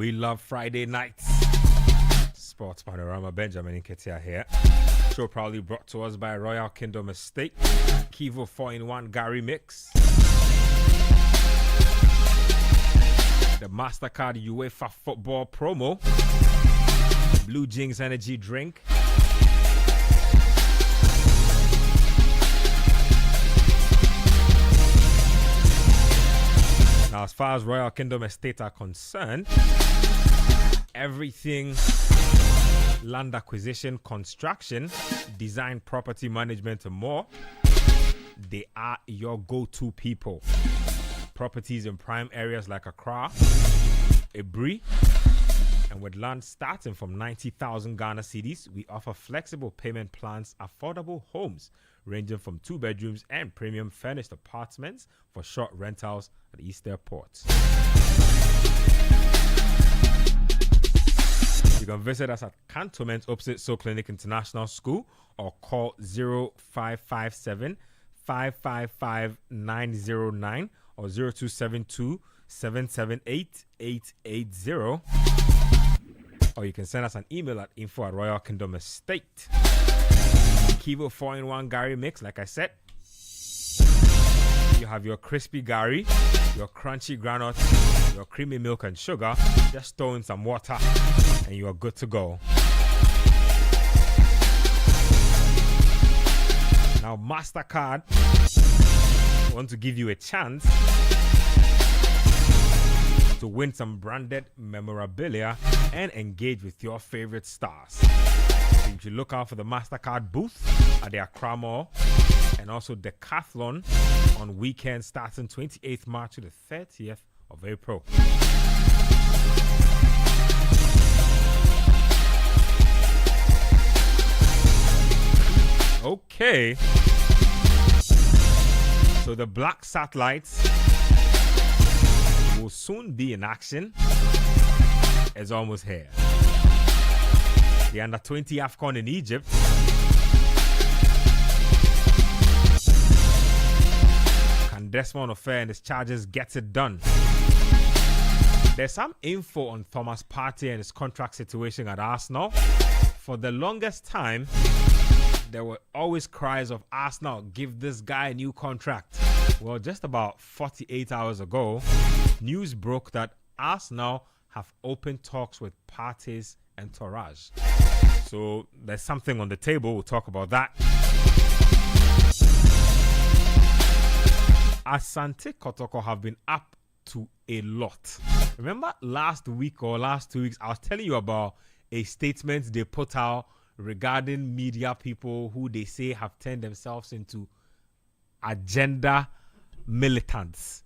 We love Friday nights. Sports Panorama, Benjamin Nketsia here. Show proudly brought to us by Royal Kingdom Estate. Kivo 4-in-1 Gary Mix. The MasterCard UEFA Football Promo. Blue Jinx Energy Drink. Now, as far as Royal Kingdom Estate are concerned, everything land acquisition, construction, design, property management, and more, they are your go-to people. Properties in prime areas like Accra, Ebri, and with land starting from 90,000 Ghana cedis, we offer flexible payment plans, affordable homes ranging from 2 bedrooms and premium furnished apartments for short rentals at East Airport. You can visit us at Cantonment opposite Soul Clinic International School or call 0557 555 909 or 0272 778 880. Or you can send us an email at info@Royal Kingdom Estate. Kivo 4-in-1 Gary Mix, like I said. You have your crispy Gary, your crunchy granite, your creamy milk and sugar. Just throw in some water and you are good to go. Now, MasterCard want to give you a chance to win some branded memorabilia and engage with your favorite stars. So you should look out for the MasterCard booth at the Accra Mall and also Decathlon on weekends starting 28th March to the 30th of April. Okay. So the black satellites will soon be in action. It's almost here. The under-20 AFCON in Egypt can Desmond Affair and his Chargers get it done? There's some info on Thomas Partey and his contract situation at Arsenal. For the longest time, there were always cries of Arsenal, give this guy a new contract. Well, just about 48 hours ago, news broke that Arsenal have opened talks with Partey's entourage. So there's something on the table. We'll talk about that. Asante Koto have been up to a lot. Remember last week or last 2 weeks, I was telling you about a statement they put out regarding media people who they say have turned themselves into agenda militants,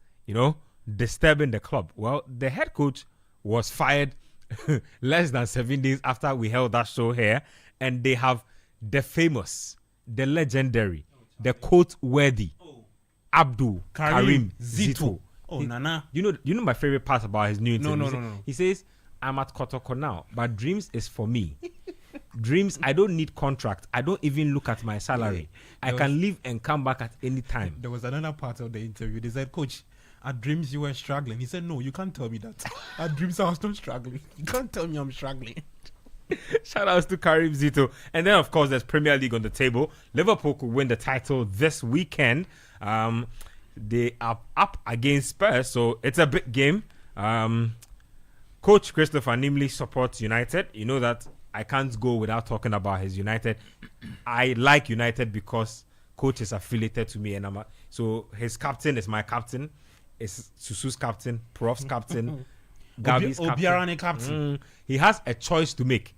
disturbing the club. Well, the head coach was fired less than 7 days after we held that show here, and they have the famous, the legendary, the quote-worthy Abdul Karim Zito. Oh, Nana. You know my favorite part about his new interview? No. He says, I'm at Kotoko now, but dreams is for me. Dreams, I don't need contract. I don't even look at my salary. I can leave and come back at any time. There was another part of the interview. They said, Coach, at Dreams you were struggling. He said, no, you can't tell me that. At Dreams I was not struggling. You can't tell me I'm struggling. Shout outs to Karim Zito. And then, of course, there's Premier League on the table. Liverpool could win the title this weekend. They are up against Spurs, so it's a big game. Coach Christopher Nimley supports United. You know that I can't go without talking about his United. I like United because coach is affiliated to me, and so his captain is my captain. It's Susu's captain, Prof's captain, Gabi's captain. He has a choice to make.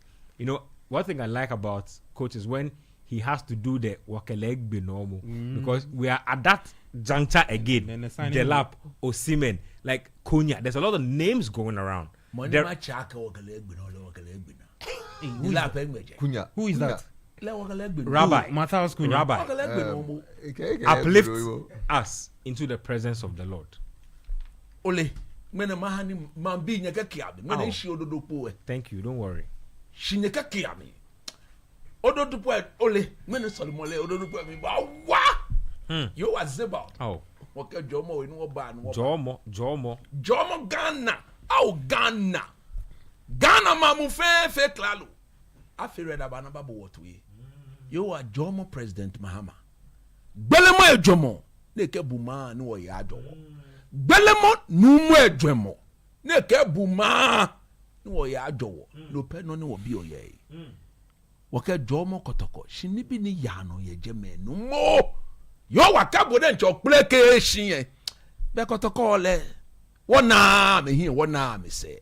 One thing I like about coach is when he has to do the Wakeleg Binomo because we are at that juncture again. Delap, Osimhen, like Konya. There's a lot of names going around. Who is that? Rabbi. Matthias Cunha. Rabbi. Uplift us into the presence of the Lord. Thank you. Don't worry. You are Zeba. Oh. Okay, Jomo in one ban. Jomo. Ghana. Oh, Ghana. Ghana mamu fe klalo. Afi reda bana babo wotwe. Yo a Jomo President Mahama. Belemo e Jomo. Neke buma ni wo ya jowo. Belemo numu e Jomo. Neke buma ni wo ya jowo. No pe no ni wo bi oye. Wake Jomo Kotoko. Shinibi ni yano ye jeme numo. Yo wakabo den chokple ke shinye. Be Kotoko le. Wona me hin wona me se.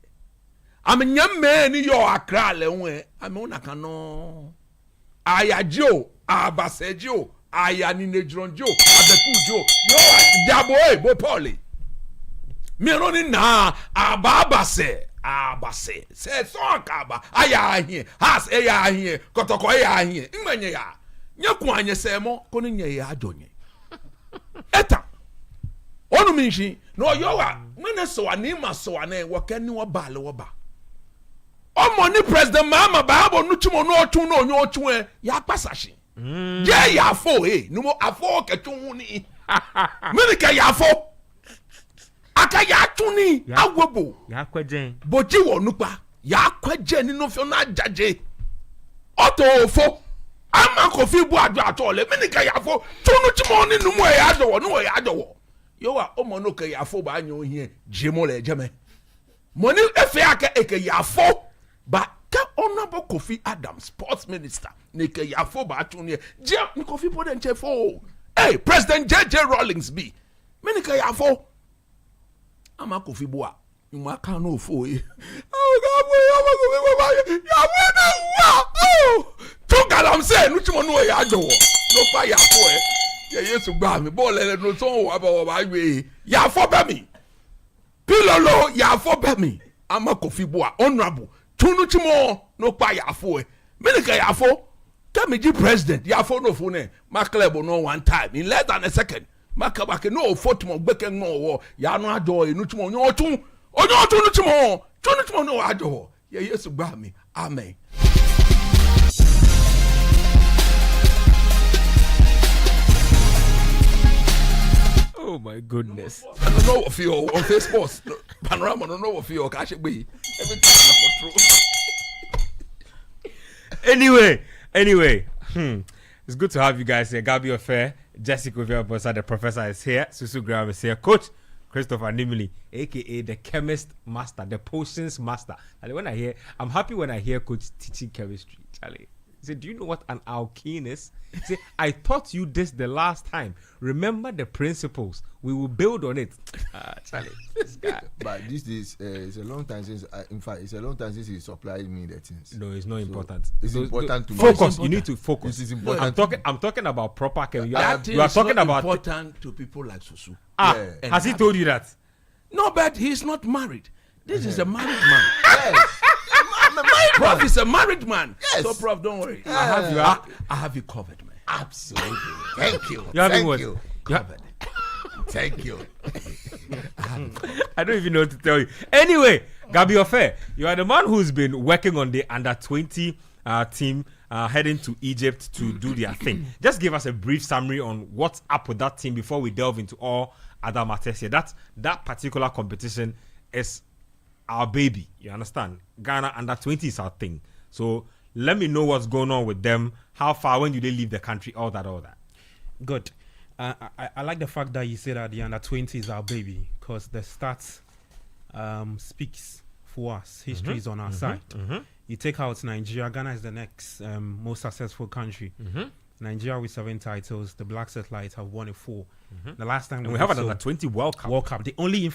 Am nyame ni yo akra le won. Am una kano. Ayajo, abasejo, aya ni nejronjo, abekujo. Yo jabo bo poli. Me roni na ababase. Abase. Se so akaba. Aya hin. Has aya hin. Kotoko aya hin. Ngmenye ya. Nyeku anye semo koni nye ya ajonye. Eta. Onu minshi no yowa mene so anima so ane wakani wa bale wa ba. Omo ni president mama ba abo nuchimo no otu no onyo otu e ya pasashi. Je ya fo numo afo ketu ni. Mene ka ya fo. Aka ya tuni agwebo. Ya kwajen. Boji wo nupa. Ya kwajen ni no fio na jaje. Oto fo. Ama ko fi bu adu atole mene ka ya fo. Tunu chimo ni numo e ya dowo no ya dowo. Yo wa omo no ke ya fo ba anyo hie jemo le jeme. Moni efe aka eke ya fo. Ba ka honorable Kofi Adams, sports minister, neke yafo ba atuni je ni Kofi po den chefo. Hey, President JJ Rawlings be. Me neke yafo. Ama Kofi boa. You ma kan no fo e. Oh, to galam say nu chimo no ya jowo. No pa yafo e. Ye Yesu gba mi bo le no so wa ba we. Yafo be mi. Pilolo yafo be mi. Ama Kofi boa honorable tunu chimo no pa yafo e meneka yafo kamiji president yafo no fo ne ma club no one time in less than a second makabake no photo mo gbeke no wo ya no ajo enu chimo onyo otu nu chimo no ajo ye Yesu gba mi amen. Oh my goodness. I don't know what for you on Facebook. Panorama, I don't know what for you. Cash it be. Every time I control. Anyway. It's good to have you guys here. Gabi Ofe, Jessica Oviabosa, the professor is here. Susu Graham is here. Coach Christopher Nimili, aka the chemist master, the potions master. And when I hear, I'm happy when I hear Coach teaching chemistry. Charlie, he said, "Do you know what an alkene is?" He said, "I taught you this the last time. Remember the principles. We will build on it." Charlie, this guy. But these days, it's a long time since. In fact, it's a long time since he supplied me the things. No, it's not important. It's important to focus. me. You need to focus. This is important. I'm talking about proper chemistry. You are talking about important to people like Susu. Yeah. Has he told you that? No, but he's not married. This is a married man. Yes. Prof is a married man. Yes. So, Prof, don't worry. I have you covered, man. Absolutely. Thank you. Thank you. Covered. Thank you. I don't even know what to tell you. Anyway, Gabi Ofe, you are the man who's been working on the under-20 team heading to Egypt to do their thing. Just give us a brief summary on what's up with that team before we delve into all other matters here. That particular competition is our baby. You understand? Ghana under-20 is our thing. So let me know what's going on with them. How far? When do they leave the country? All that. Good. I like the fact that you say that the under-20 is our baby, because the stats speaks for us. History is on our side. You take out Nigeria, Ghana is the next most successful country. Nigeria with 7 titles. The Black Satellites have won 4. The last time we have an under-20 World Cup. The only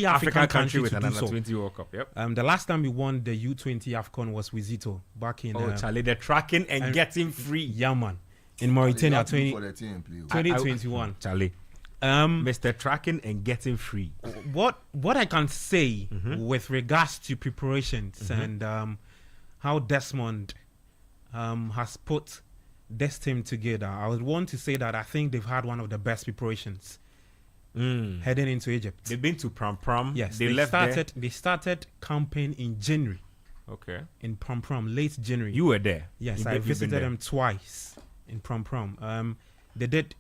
African country with to an do under-20 so. World Cup. Yep. The last time we won the U20 AFCON was with Zito back in. Charlie, they're tracking and getting free. Yeah, man. In Mauritania, 2021. Charlie. Mr. Tracking and getting free. What I can say with regards to preparations and how Desmond has put this team together, I would want to say that I think they've had one of the best preparations heading into Egypt. They've been to Pram. Yes, They started camping in January. Okay. In Pram, late January. You were there. Yes, I visited them twice in Pram. They did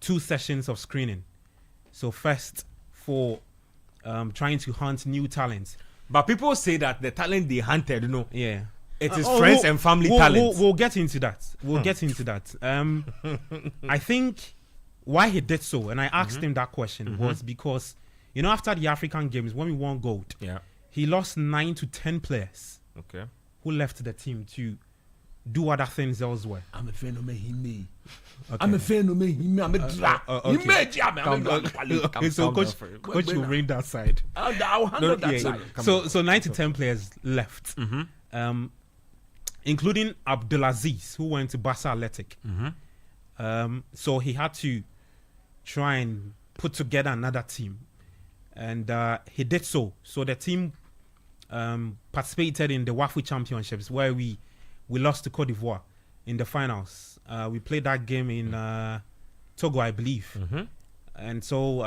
2 sessions of screening. So first for trying to hunt new talents. But people say that the talent they hunted, Yeah. it is friends and family talent. We'll get into that. I think why he did so, and I asked him that question, was because, after the African Games, when we won gold, he lost 9 to 10 players who left the team to do other things elsewhere. I'm a fan of me. Okay. I'm a fan of me. I'm a drag. So coach will bring that side. I'll handle that side. So 9 to 10 players left, including Abdulaziz, who went to Barca Athletic. So he had to try and put together another team, and he did so. So the team participated in the WAFU Championships, where we lost to Cote d'Ivoire in the finals. We played that game in Togo, I believe. And so,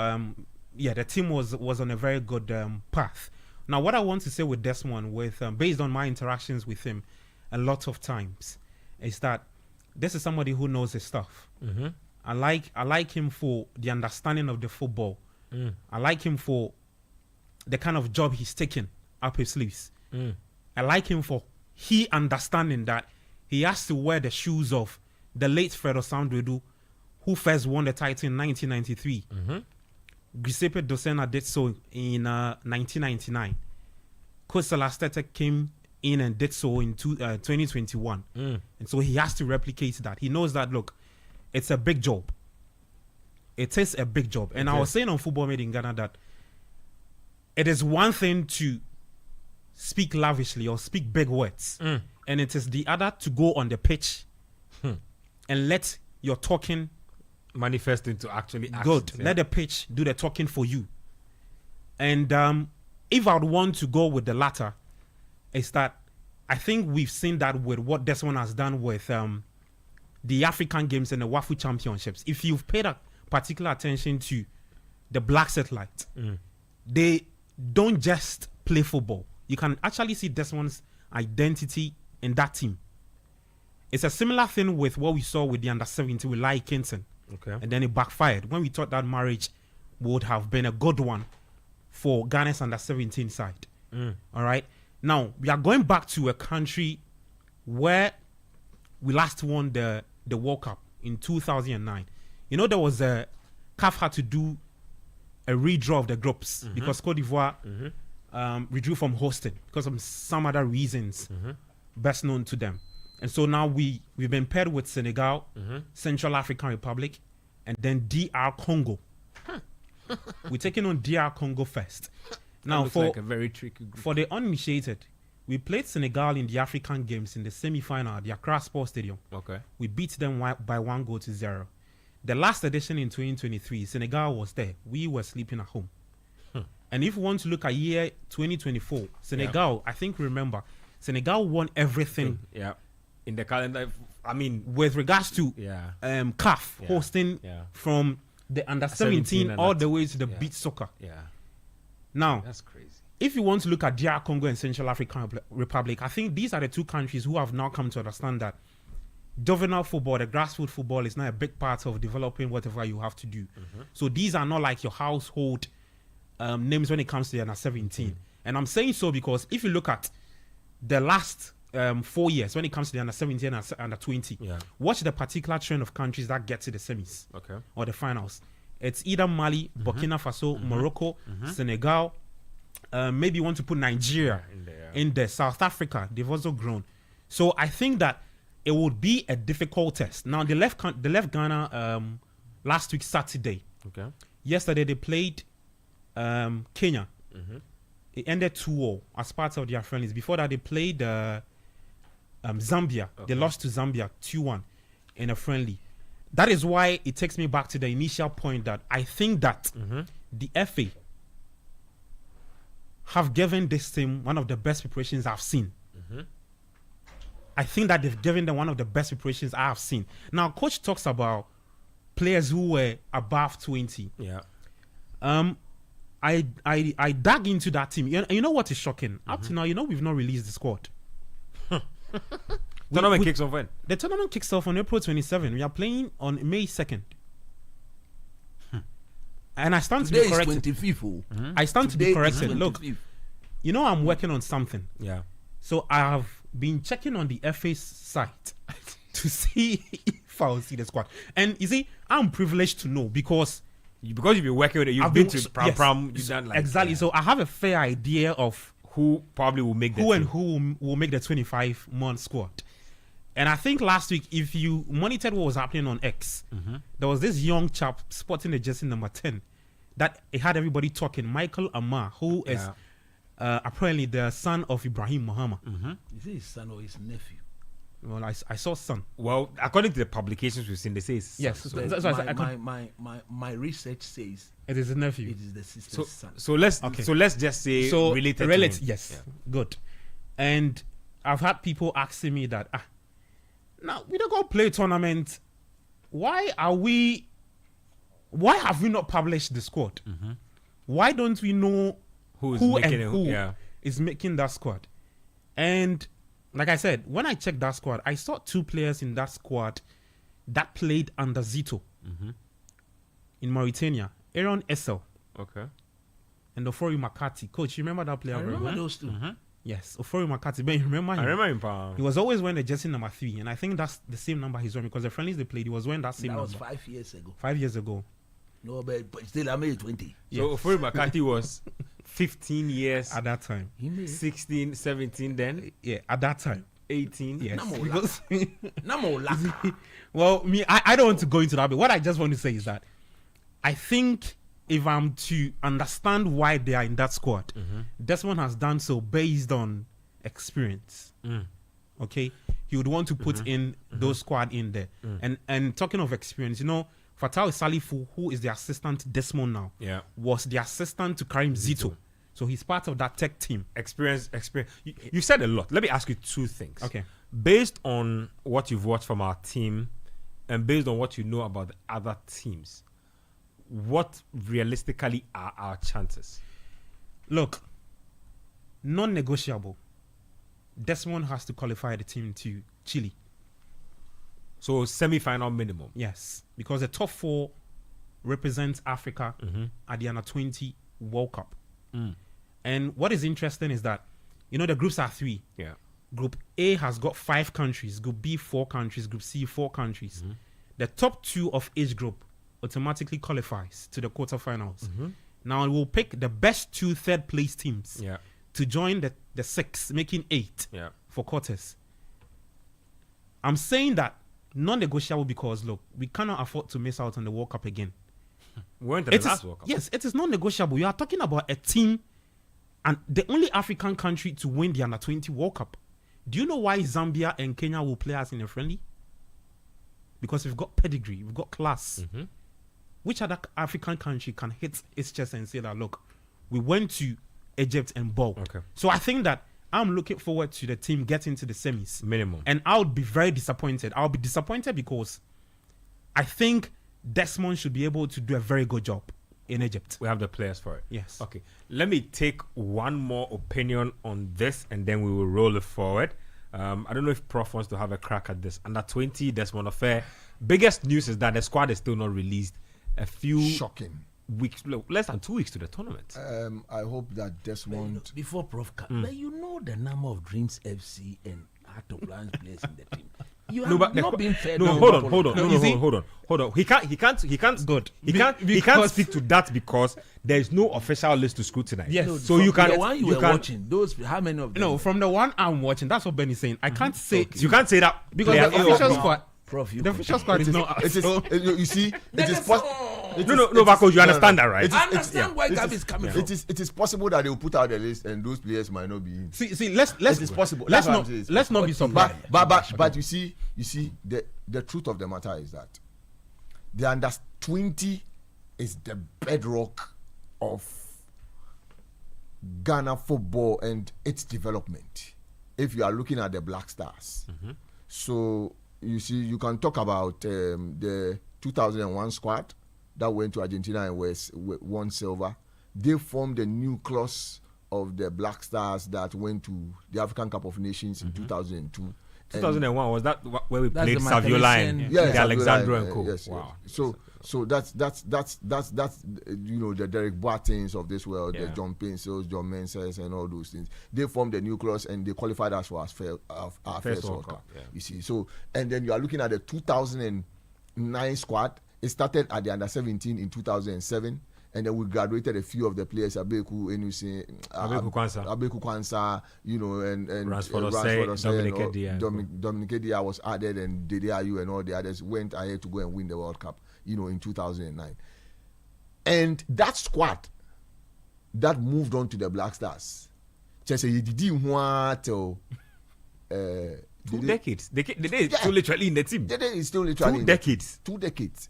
the team was on a very good path. Now, what I want to say with Desmond, based on my interactions with him a lot of times, is that this is somebody who knows his stuff. I like him for the understanding of the football. I like him for the kind of job he's taken up his sleeves. I like him for he understanding that he has to wear the shoes of the late Fredo Sandwedu, who first won the title in 1993. Giuseppe Dosena did so in 1999. Coach Salastete came in and did so in 2021. And so he has to replicate that. He knows that, look, it's a big job. It is a big job. And I was saying on Football Made in Ghana that it is one thing to speak lavishly or speak big words, and it is the other to go on the pitch and let your talking manifest into actually actions. Good. Let the pitch do the talking for you. And if I would want to go with the latter, is that I think we've seen that with what Desmond has done with the African Games and the WAFU Championships. If you've paid a particular attention to the Black Satellite, they don't just play football. You can actually see Desmond's identity in that team. It's a similar thing with what we saw with the under-17 with Lai Kinson. And then it backfired when we thought that marriage would have been a good one for Ghana's under-17 side. All right. Now, we are going back to a country where we last won the World Cup in 2009. There was CAF had to do a redraw of the groups because Cote d'Ivoire withdrew from hosting because of some other reasons best known to them. And so now we've been paired with Senegal, Central African Republic, and then DR Congo. We're taking on DR Congo first. Now, for like a very tricky group. For the uninitiated, we played Senegal in the African Games in the semi-final at the Accra Sports Stadium. We beat them by 1-0. The last edition in 2023, Senegal was there. We were sleeping at home. And if you want to look at year 2024, Senegal, I think remember, Senegal won everything. In the calendar, I mean, with regards to CAF hosting from the under-17 all the way to the beach soccer. Now, that's crazy. If you want to look at DR Congo and Central African Republic, I think these are the two countries who have now come to understand that juvenile football, the grassroots football, is now a big part of developing whatever you have to do. So these are not like your household names when it comes to the under-17. And I'm saying so because if you look at the last 4 years when it comes to the under-17 and under-20, watch the particular trend of countries that get to the semis or the finals. It's either Mali, Burkina Faso, Morocco, Senegal. Maybe you want to put Nigeria in there. South Africa, they've also grown. So I think that it would be a difficult test. Now, they left Ghana last week, Saturday. Yesterday, they played Kenya. It ended 2-0 as part of their friendlies. Before that, they played Zambia. They lost to Zambia 2-1 in a friendly. That is why it takes me back to the initial point that I think that the FA have given this team one of the best preparations I've seen. I think that they've given them one of the best preparations I have seen. Now, coach talks about players who were above 20. I dug into that team. You know what is shocking? Up to now, we've not released the squad. Tournament kicks off when? The tournament kicks off on April 27. We are playing on May 2nd. And I stand Today to be corrected. Today is 25th. I stand to be corrected. Look, I'm working on something. Yeah. So I have been checking on the FA's site to see if I will see the squad. And you see, I'm privileged to know because you've been working with it. You've been to Pram. You've done like exactly. So I have a fair idea of who probably will make who will make the 25-month squad. And I think last week, if you monitored what was happening on X, there was this young chap sporting the jersey number 10 that it had everybody talking. Michael Amar, who is apparently the son of Ibrahim Muhammad. Is it his son or his nephew? Well, I saw son. Well, according to the publications we've seen, they say it's yes. son. My research says it is a nephew. It is the sister's son. So let's just say related. Related, yes, good. And I've had people asking me that now we don't go play tournament. Why have we not published the squad? Why don't we know who is making that squad? And like I said, when I checked that squad, I saw 2 players in that squad that played under Zito in Mauritania. Aaron Essel. Okay. And Ofori Makati. Coach, you remember that player? I remember those 2. Yes, Ofori Makati. But you remember him? I remember him, pal. He was always wearing the jersey number 3. And I think that's the same number he's wearing because the friendlies they played, he was wearing that same number. That was 5 years ago. 5 years ago. No, but still, I made 20. So Ofori Makati was 15 years. At that time. 16, 17 then? Yeah, at that time. 18. Yes. Because, well, I don't want to go into that, but what I just want to say is that I think if I'm to understand why they are in that squad, Desmond has done so based on experience. Okay? He would want to put in those squad in there. And talking of experience, Fatal Salifu, who is the assistant to Desmond now, was the assistant to Karim Zito. So he's part of that tech team. Experience. You said a lot. Let me ask you 2 things. Okay. Based on what you've watched from our team and based on what you know about the other teams, what realistically are our chances? Look, non-negotiable. Desmond has to qualify the team to Chile. So semi-final minimum. Yes, because the top 4 represents Africa at the Under-20 World Cup. And what is interesting is that, the groups are 3. Yeah. Group A has got 5 countries, Group B 4 countries, Group C 4 countries. The top 2 of each group automatically qualifies to the quarterfinals. Now we'll pick the best 2 third-place teams to join the 6, making 8 for quarters. I'm saying that non-negotiable because, look, we cannot afford to miss out on the World Cup again. We went to the last World Cup. Yes, it is non-negotiable. You are talking about a team and the only African country to win the Under-20 World Cup. Do you know why Zambia and Kenya will play us in a friendly? Because we've got pedigree, we've got class. Which other African country can hit its chest and say that, look, we went to Egypt and bowled? Okay. So I think that I'm looking forward to the team getting to the semis. Minimum. And I'll be very disappointed. I'll be disappointed because I think Desmond should be able to do a very good job in Egypt. We have the players for it. Yes. Okay. Let me take one more opinion on this and then we will roll it forward. I don't know if Prof wants to have a crack at this. Under-20, Desmond Affair. Biggest news is that the squad is still not released. A few Shocking. weeks, less than 2 weeks to the tournament. I hope that Desmond. before Prof, but the number of Dreams FC and Heart of Lions players in the team. You have not been fair. No, hold on. He can't. Good. He can't speak to that because there is no official list to scrutinize. Yes. No, so you can. The one you were watching, how many of them? No, from the one I'm watching, that's what Ben is saying. I can't say You can't say that because player the official A- squad. Prof, The official squad is not. You see, it is possible. No, because you understand that, right? I understand where Gab is coming from. It is possible that they will put out the list and those players might not be in. See, let's. It is possible. Let's That's not. what I'm saying. Let's not be surprised. But you see, the truth of the matter is that the Under-20 is the bedrock of Ghana football and its development. If you are looking at the Black Stars, so you see, you can talk about the 2001 squad that went to Argentina and won silver. They formed the nucleus of the Black Stars that went to the African Cup of Nations in 2002. 2001 was that where we That's played the Saviola and Matheson. the Alexandro and Co. Yes, Wow. yes. So that's the Derek Boateng's of this world, the John Pinsos, John Menses, and all those things. They formed the nucleus and they qualified us for our first World Cup. Yeah. You see, so and then you are looking at the 2009 squad. It started at the under 17 in 2007. And then we graduated a few of the players, Abeku Kwanzaa, and Ransford Osei, Dominic Nketsia was added, and Dede Ayew and all the others went ahead to go and win the World Cup, in 2009. And that squad that moved on to the Black Stars, just say till 2 decades. They still literally in the team. It's still literally 2 decades. 2 decades.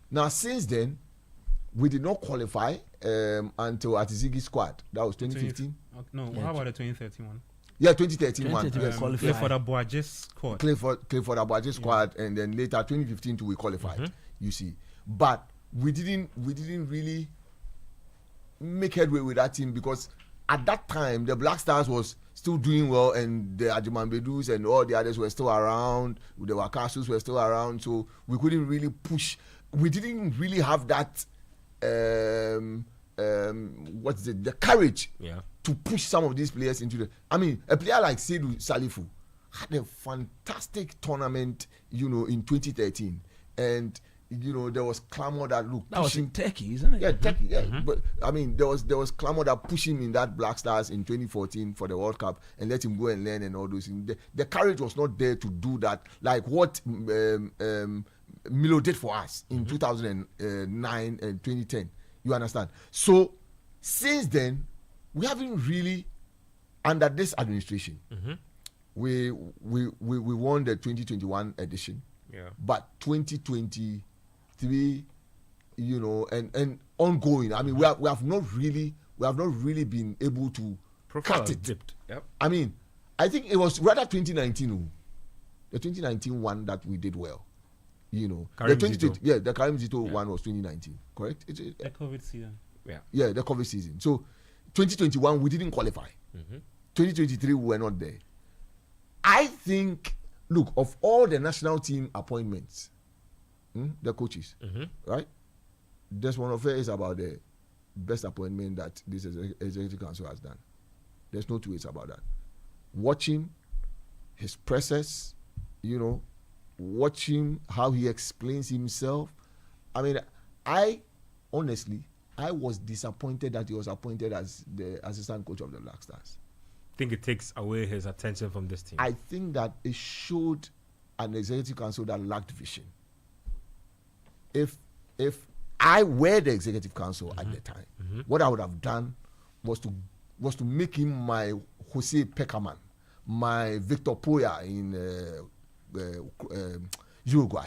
Now, since then, we did not qualify until Atizigi squad. That was 2015. How about the 2013 one? Yeah, 2013 one. Play for the Boajes squad. Play for the Boajes squad, and then later 2015 we qualified. You see, but we didn't really make headway with that team because at that time the Black Stars was still doing well, and the Ajimambedus and all the others were still around. The Wakasus were still around, so we couldn't really push. We didn't really have that. The courage to push some of these players into the. I mean, a player like Seydou Salifu had a fantastic tournament, in 2013, and there was clamor that that was in Turkey, isn't it? Yeah, Turkey. Yeah, but I mean, there was clamor that pushed him in that Black Stars in 2014 for the World Cup and let him go and learn and all those things. The courage was not there to do that, like what Milo did for us in 2009 and 2010. You understand? So since then, we haven't really, under this administration, we won the 2021 edition. Yeah. But 2023, and ongoing. I mean, we have not really been able to cut it. Dipped. Yep. I mean, I think it was rather 2019, the 2019 one that we did well. The Karim Zito one was 2019, correct? The COVID season. Yeah, the COVID season. So 2021 we didn't qualify. 2023 we were not there. I think, look, of all the national team appointments, the coaches, right? Desmond Ofe is about the best appointment that this executive council has done. There's no two ways about that. Watching his presses, watching how he explains himself. I mean, I was disappointed that he was appointed as the assistant coach of the Black Stars. I think it takes away his attention from this team. I think that it showed an executive council that lacked vision. If I were the executive council at the time, what I would have done was to make him my Jose Peckerman, my Victor Poya in Uruguay.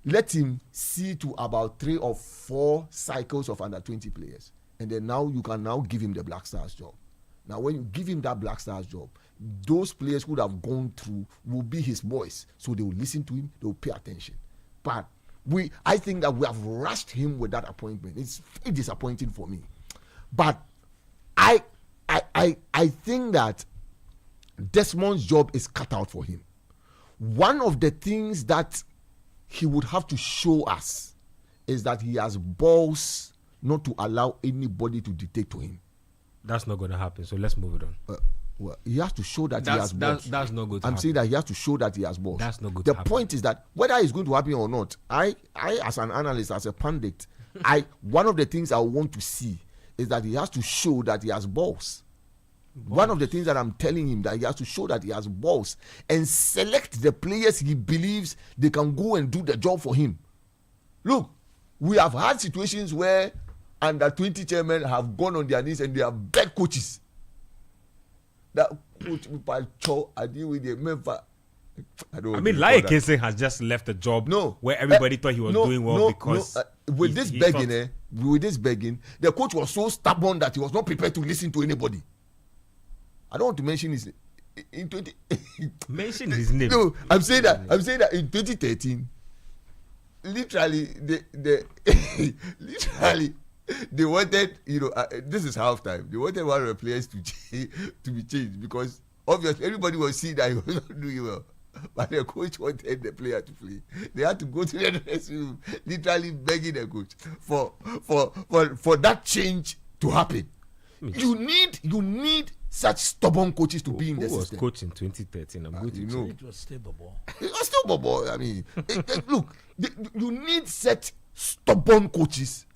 Let him see to about 3 or 4 cycles of under 20 players, and then you can give him the Black Stars job. Now, when you give him that Black Stars job, those players who have gone through will be his boys, so they will listen to him, they will pay attention. But I think that we have rushed him with that appointment. It's very disappointing for me. But I think that Desmond's job is cut out for him. One of the things that he would have to show us is that he has balls not to allow anybody to dictate to him. That's not going to happen, so let's move it on. Well, he has to show that he has balls. That's not good to I'm happen. saying that he has to show that he has balls. That's not good The to happen. point is that whether it's going to happen or not, I as an analyst, as a pundit, one of the things I want to see is that he has to show that he has balls. One of the things that I'm telling him, that he has to show that he has balls and select the players he believes they can go and do the job for him. Look, we have had situations where under 20 chairmen have gone on their knees and they have begged coaches. That coach, I deal with the member. I mean, Laye Kese has just left a job where everybody thought he was doing well because with this begging, the coach was so stubborn that he was not prepared to listen to anybody. I don't want to mention his in 20 mention his name. No, I'm saying that in 2013, literally they wanted, this is halftime. They wanted one of the players to be changed because obviously everybody will see that he was not doing well. But the coach wanted the player to play. They had to go to the dressing room, literally begging the coach for that change to happen. You need such stubborn coaches to be in the system. Who was coach in 2013? I'm going to know. It was still Bobo. It was still Bobo. I mean, look, you need such stubborn coaches.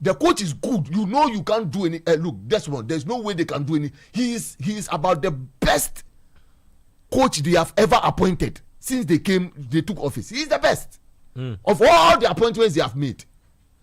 The coach is good. You know you can't do any. Look, this one. There's no way they can do any. He is about the best coach they have ever appointed since they took office. He is the best of all the appointments they have made.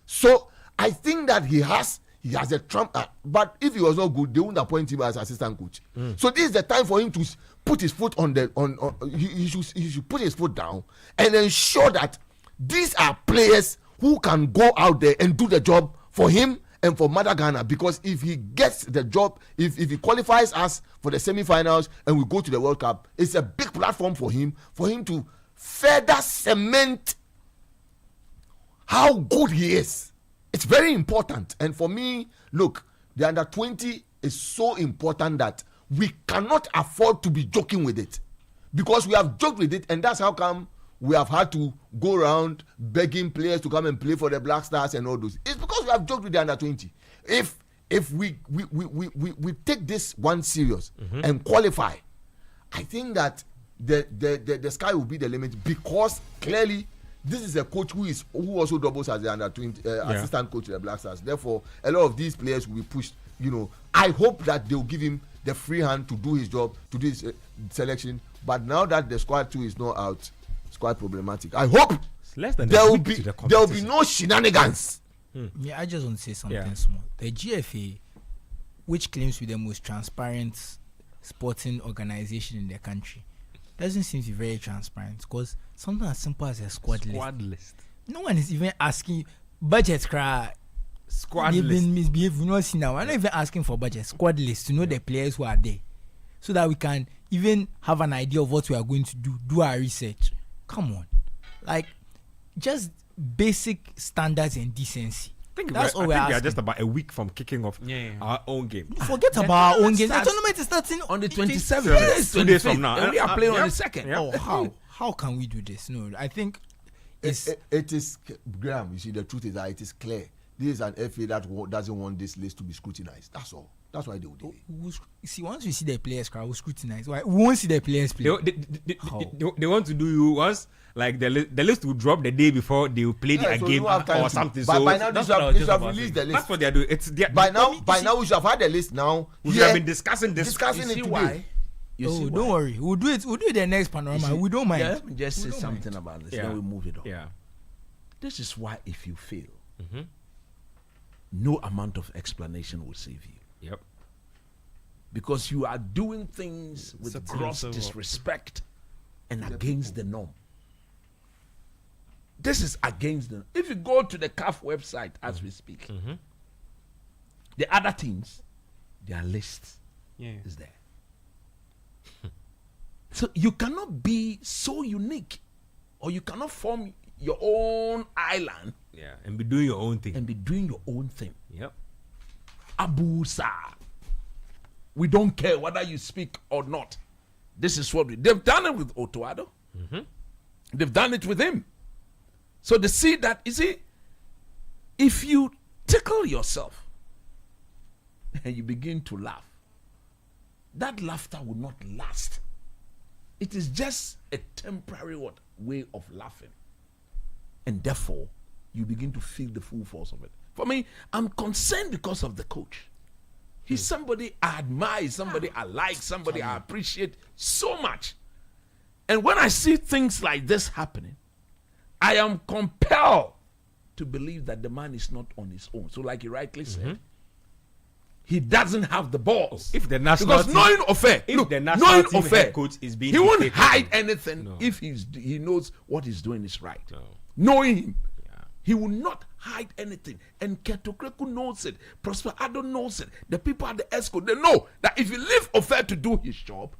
So I think that he has a trump. But if he was not good, they wouldn't appoint him as assistant coach. So this is the time for him to put his foot he should put his foot down and ensure that these are players who can go out there and do the job for him and for Mother Ghana. Because if he gets the job, if he qualifies us for the semi-finals and we go to the World Cup, it's a big platform for him to further cement how good he is. It's very important. And for me, look, the under 20 is so important that we cannot afford to be joking with it, because we have joked with it, and that's how come we have had to go around begging players to come and play for the Black Stars and all those. It's because we have joked with the under 20. If we take this one serious and qualify, I think that the sky will be the limit, because clearly this is a coach who also doubles as the under 20 assistant coach of the Black Stars. Therefore, a lot of these players will be pushed. I hope that they will give him the free hand to do his job, to do his selection. But now that the squad 2 is not out, it's quite problematic. I hope there will be no shenanigans. Yeah, I just want to say something small. The GFA, which claims to be the most transparent sporting organization in the country, doesn't seem to be very transparent, because something as simple as a squad list. No one is even asking budget cry. Squad They've list. been misbehaved. We not see now. We're not even asking for budget. Squad list to know the players who are there, so that we can even have an idea of what we are going to do our research. Come on, like just basic standards and decency. That's all we're asking. We are just about a week from kicking off our own game. Forget about our own game. The tournament is starting on the 27th. Yes, 2 days from now. And we are playing on the 2nd. Oh, how can we do this? No, I think it is, Graham. You see, the truth is that it is clear. This is an FA that doesn't want this list to be scrutinized. That's all. That's why they will do it. See, once we see the players, we'll scrutinize. Why? We won't see the players play. They want to do you once. Like the list will drop the day before they will play the game or something. But by now they should have released the list. That's what they are doing. By now we should have had the list now. We should have been discussing You it see today. why? Don't worry. We'll do it. We'll do it the next panorama. We don't mind. Yeah, let me just say something about this. Then we move it on. Yeah. This is why if you fail, no amount of explanation will save you. Yep. Because you are doing things with gross disrespect and against the norm. This is against the norm. If you go to the CAF website as we speak, the other teams, their list is there. So you cannot be so unique, or you cannot form your own island and be doing your own thing. Yep. Abusa. We don't care whether you speak or not. This is what they've done it with Otoado. They've done it with him. So they see that, you see, if you tickle yourself and you begin to laugh, that laughter will not last. It is just a temporary way of laughing. And therefore, you begin to feel the full force of it. For me, I'm concerned because of the coach. He's somebody I admire, somebody I like, somebody I appreciate so much. And when I see things like this happening, I am compelled to believe that the man is not on his own. So like he rightly said, he doesn't have the balls. If the national because knowing affair, if the national team head coach is being he won't dictated, hide anything if he knows what he's doing is right. Knowing him, he will not hide anything. And Ketokreku knows it. Prosper Addo knows it. The people at the ESCO, they know that if you leave Ofer to do his job,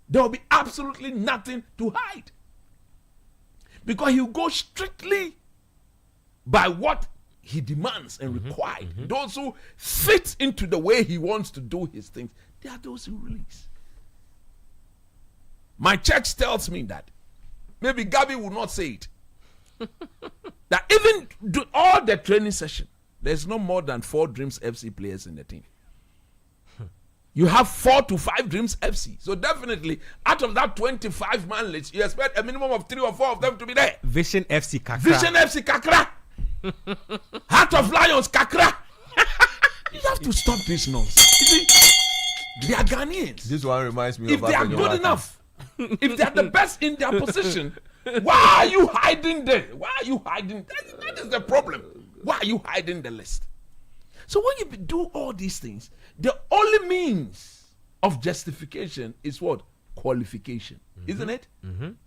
there will be absolutely nothing to hide. Because he'll go strictly by what he demands and requires. Those who fit into the way he wants to do his things, they are those who release. My church tells me that. Maybe Gabby will not say it. That even do all the training session, there's no more than 4 Dreams FC players in the team. You have 4 to 5 Dreams FC. So definitely, out of that 25-man list, you expect a minimum of 3 or 4 of them to be there. Vision FC Kakra. Vision FC Kakra. Heart of Lions Kakra. You have to stop this nonsense. You see, they are Ghanaians. This one reminds me If of they are good enough, if they are the best in their position, why are you hiding there? Why are you hiding? That is the problem. Why are you hiding the list? So when you do all these things, the only means of justification is what? Qualification. Isn't it?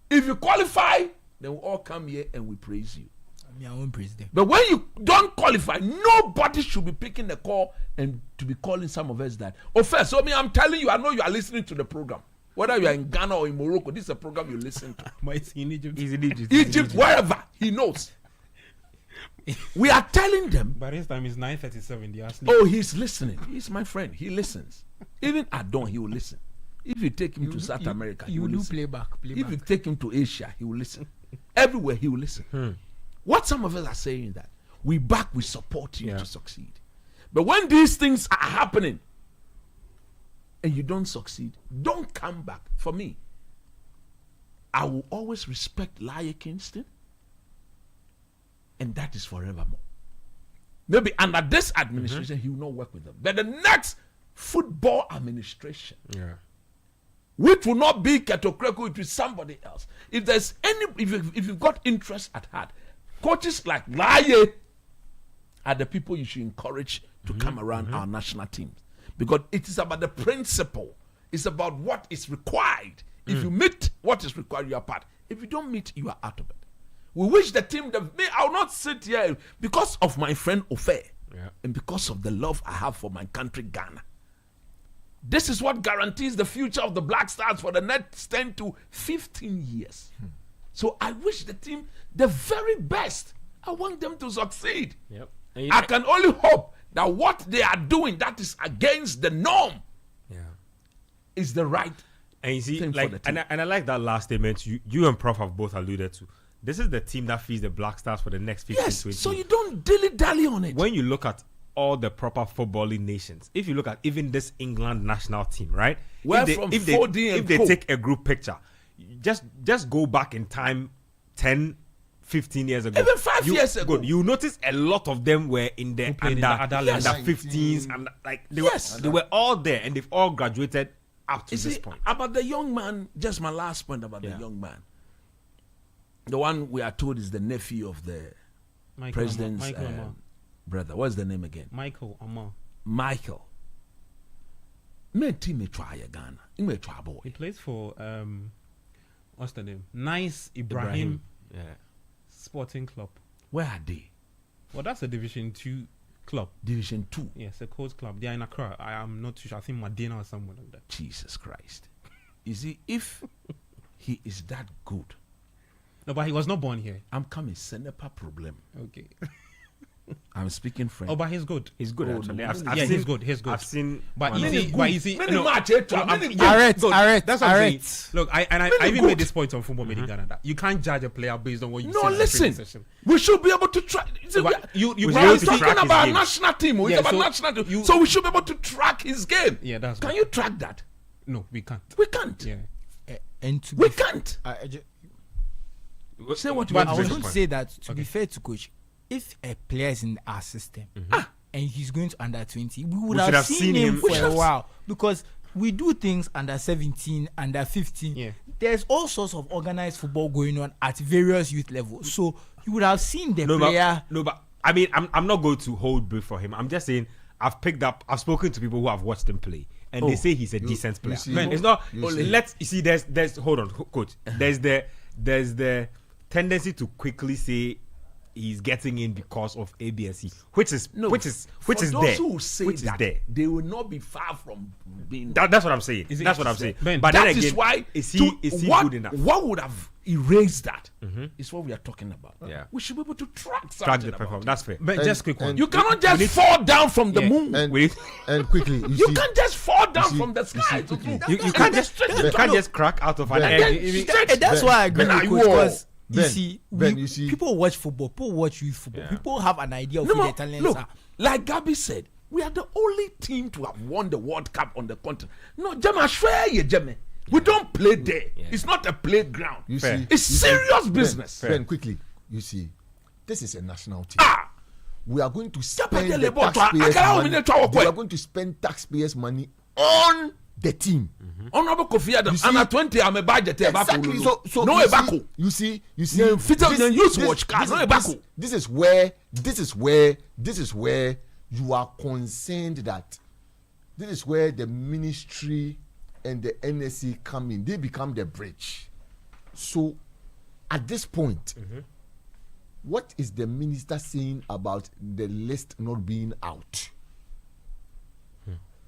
If you qualify, then we all come here and we praise you. I won't praise them. But when you don't qualify, nobody should be picking the call and to be calling some of us that. Oh, first, so I'm telling you, I know you are listening to the program. Whether you are in Ghana or in Morocco, this is a program you listen to. But it's in Egypt. He's in Egypt. Egypt, wherever, he knows. We are telling them, By this time it's 9:37. They are asleep. oh, he's listening. He's my friend. He listens. Even at dawn, he will listen. If you take him to South America, he You will do listen. playback. If you take him to Asia, he will listen. Everywhere, he will listen. What some of us are saying that we support you to succeed. But when these things are happening and you don't succeed, don't come back. For me, I will always respect Laia Kingston, and that is forevermore. Maybe under this administration, he will not work with them. But the next football administration, which will not be Ketokreku, it will be somebody else. If there's any, if you've got interest at heart, coaches like Laie are the people you should encourage to come around our national teams, because it is about the principle. It's about what is required. If you meet what is required, you are part. If you don't meet, you are out of it. We wish the team that I will not sit here because of my friend Ofe and because of the love I have for my country, Ghana. This is what guarantees the future of the Black Stars for the next 10 to 15 years. So I wish the team the very best. I want them to succeed. I can only hope that what they are doing that is against the norm is the right And you see, thing for like, the team. and I like that last statement you and Prof have both alluded to. This is the team that feeds the Black Stars for the next 15, Yes, 20 so years. you don't dilly-dally on it. When you look at all the proper footballing nations, if you look at even this England national team, right? Where if they, from if they, 4D and if they co. take a group picture, just go back in time 10, 15 years ago. Even 5 years ago. You notice a lot of them were in the played in under the under 15s, and like Yes. they were all there, and they've all graduated up to You this see, point. about the young man, just my last point about the young man. The one we are told is the nephew of the president's Michael Amar. brother. What's the name again? Michael Amar. Michael. Me team me try Ghana. Me try He boy. plays for what's the name? Nice Ibrahim Yeah. Sporting Club. Where are they? Well, that's a Division 2 club. Division 2. Yes, a coast club. They are in Accra. I am not too sure. I think Medina or somewhere like that. Jesus Christ. You see, if he is that good, No, but he was not born here. I'm coming. Senepa problem. Okay. I'm speaking French. Oh, but he's good. He's good Oh, actually. no, I've no, seen, he's good. He's good. I've seen, But one of easy. them. But easy. Many No, match, no, Arrête, that's what I'm saying. arrête. Look, and I Really even good. made this point on Football Media Ghana that you can't judge a player based on what you No, see in the listen. training session. We should be able to track. See, But you We we should be are able to track talking his about game. national team. It's Yeah, about so national team. you- So we should be able to track his game. Yeah, that's Can good. you track that? No, we can't. We can't. Yeah. And to We be can't. Say what you But want I to was say. going to say that to be fair to coach, if a player is in our system and he's going to under 20, we would should have seen him We for should a have while, because we do things under 17, under 15. Yeah. There's all sorts of organized football going on at various youth levels. So you would have seen the No, player. but I mean, I'm not going to hold brief for him. I'm just saying I've spoken to people who have watched him play, and they say he's a decent player. see- Man, it's not. you see. Let's you see. There's hold on, coach. There's the tendency to quickly say he's getting in because of ABSC, which is No, which is there. Who say which that, is there. they will not be far from being. That's what I'm saying. That's what I'm saying. Ben, But That then is again, why is he good enough? What would have erased that is what we are talking about. Yeah. We should be able to track Track something the about performance. it. That's fair. But And- just quick one. and- You cannot just fall down from the moon. And, Wait. and quickly, You can't just fall down see- from the you see sky. quickly. You can't just crack out of an Ben, egg. And that's why I agree Ben, with you Coach, all- because you Ben, see, Ben, you see- people watch football, people watch youth football, Yeah. people have an idea of No, who no, their talents look, are. like Gabby said, we are the only team to have won the World Cup on the continent. No, Jema, I swear you, Jema. We don't play there. It's not a playground. You Fair. see, It's you see- serious business. Ben, quickly, you see, this is a national team. Ah, We are going to spend Japan, the they bought- taxpayers' I can't money. even tell We what- are going to spend taxpayers' money on the team. Honorable Kofi You Adams, see- under 20, I'm a budget. Exactly. So no, you a backo. see, you see. Yeah, fit up the youth watch card, no, a backo. This is where you are concerned that this is where the ministry and the NSC come in. They become the bridge. So, at this point, what is the minister saying about the list not being out?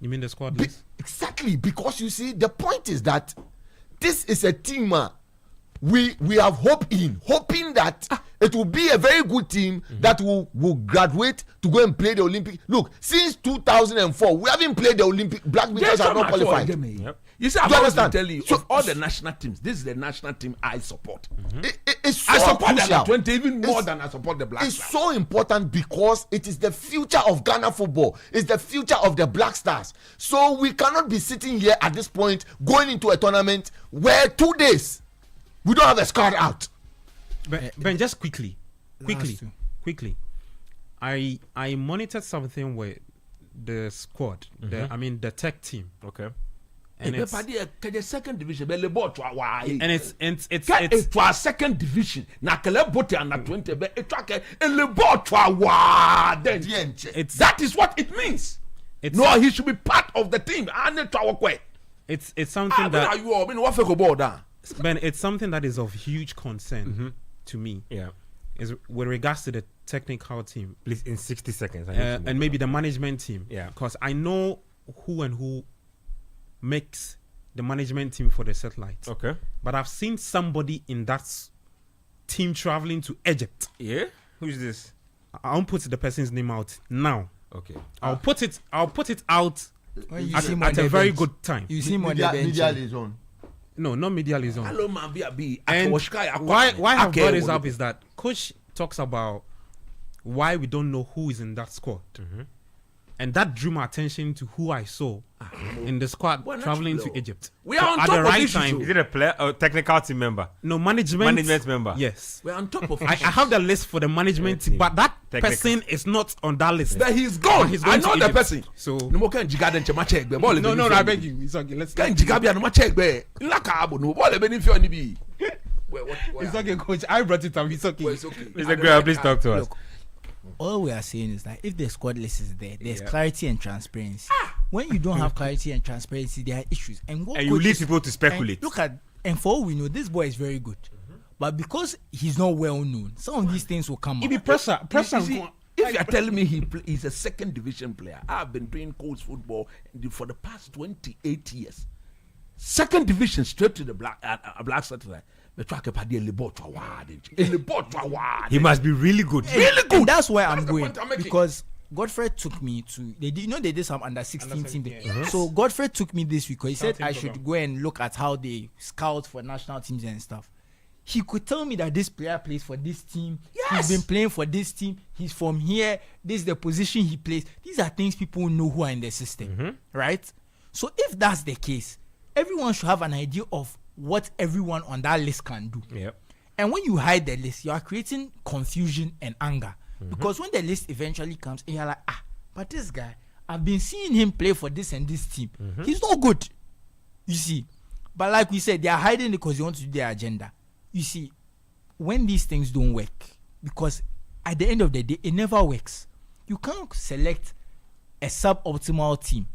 You mean the squad Be- list? exactly, because you see, the point is that this is a team we have hoping that it will be a very good team that will graduate to go and play the Olympic. Look, since 2004, we haven't played the Olympic. Black Beaters are not qualified. You see, I've Do you always been understand? telling you, So- of all the national teams, this is the national team I support. It's so I support the crucial. under 20 even more It's- than I support the Black It's Stars. so important because it is the future of Ghana football. It's the future of the Black Stars. So we cannot be sitting here at this point going into a tournament where 2 days we don't have a squad out. Ben, just quickly. two. I monitored something with the squad. The tech team. Okay. And it's The second division, but the ball to our it's to our second division. Na kele bote under 20, but it track a le ball to our then. it's That is what it means. it's No, he should be part of the team. And to our way. it's something that you all mean what for ball down? Ben, it's something that is of huge concern to me. Yeah. Is with regards to the technical team Please, in 60 seconds. I need to move and maybe the management team. Yeah. Because I know who makes the management team for the satellites. Okay. But I've seen somebody in that team traveling to Egypt. Yeah. Who's this? I won't put the person's name out now. Okay. I'll put it out When you at, see him on at the a very bench, good time. You see him on the Media bench. liaison. No, not media liaison. Hello, man, be. And why I've brought this up is that coach talks about why we don't know who is in that squad, and that drew my attention to who I saw in the squad We're not traveling slow. to Egypt. We are on at top the of right issues, time. oh. Is it a player or technical team member? No management Member. Yes, We're on top of I have the list for the management team, but that Technical. person is not on that list. But he's gone. He's I going to know the Egypt. person. So No more can jiga den chema check be ball. no, I beg you. It's okay. Let's. Can jiga be no ma check be. La ka abo no ball be ni fi oni bi. It's okay, coach. I brought it up. It's okay. Well, it's okay. Mr. Guerra, please talk to us. Look, all we are saying is that if the squad list is there, there's clarity and transparency. When you don't have clarity and transparency, there are issues. And what And you leave coaches- people to speculate. and look at, and for all we know, this boy is very good. But because he's not well known, some of these things will come It out. be pressure. You see, if you are telling me he's a second division player, I've been doing coach football for the past 28 years. Second division straight to the black satellite. He must be really good. And that's why I'm That's the going, point I'm making. because Godfrey took me to they did some under 16 team there. So Godfrey took me this week because he said Scouting I should go and look at how they scout for national teams and stuff. He could tell me that this player plays for this team. Yes. He's been playing for this team. He's from here. This is the position he plays. These are things people know who are in the system, right? So if that's the case, everyone should have an idea of what everyone on that list can do. Yep. And when you hide the list, you are creating confusion and anger. Because when the list eventually comes, and you're like, but this guy, I've been seeing him play for this and this team. He's not good. You see. But like we said, they are hiding it because they want to do their agenda. You see, when these things don't work, because at the end of the day, it never works. You can't select a suboptimal team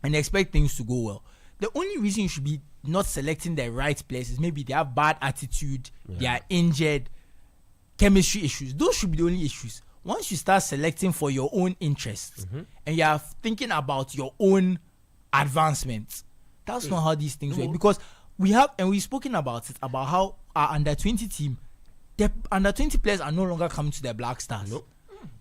and expect things to go well. The only reason you should be not selecting the right players is maybe they have bad attitude, they are injured. chemistry issues. Those should be the only issues. Once you start selecting for your own interests and you are thinking about your own advancements, that's not how these things work. Because we've spoken about it, about how our under-20 team, the under-20 players are no longer coming to the Black Stars. Nope.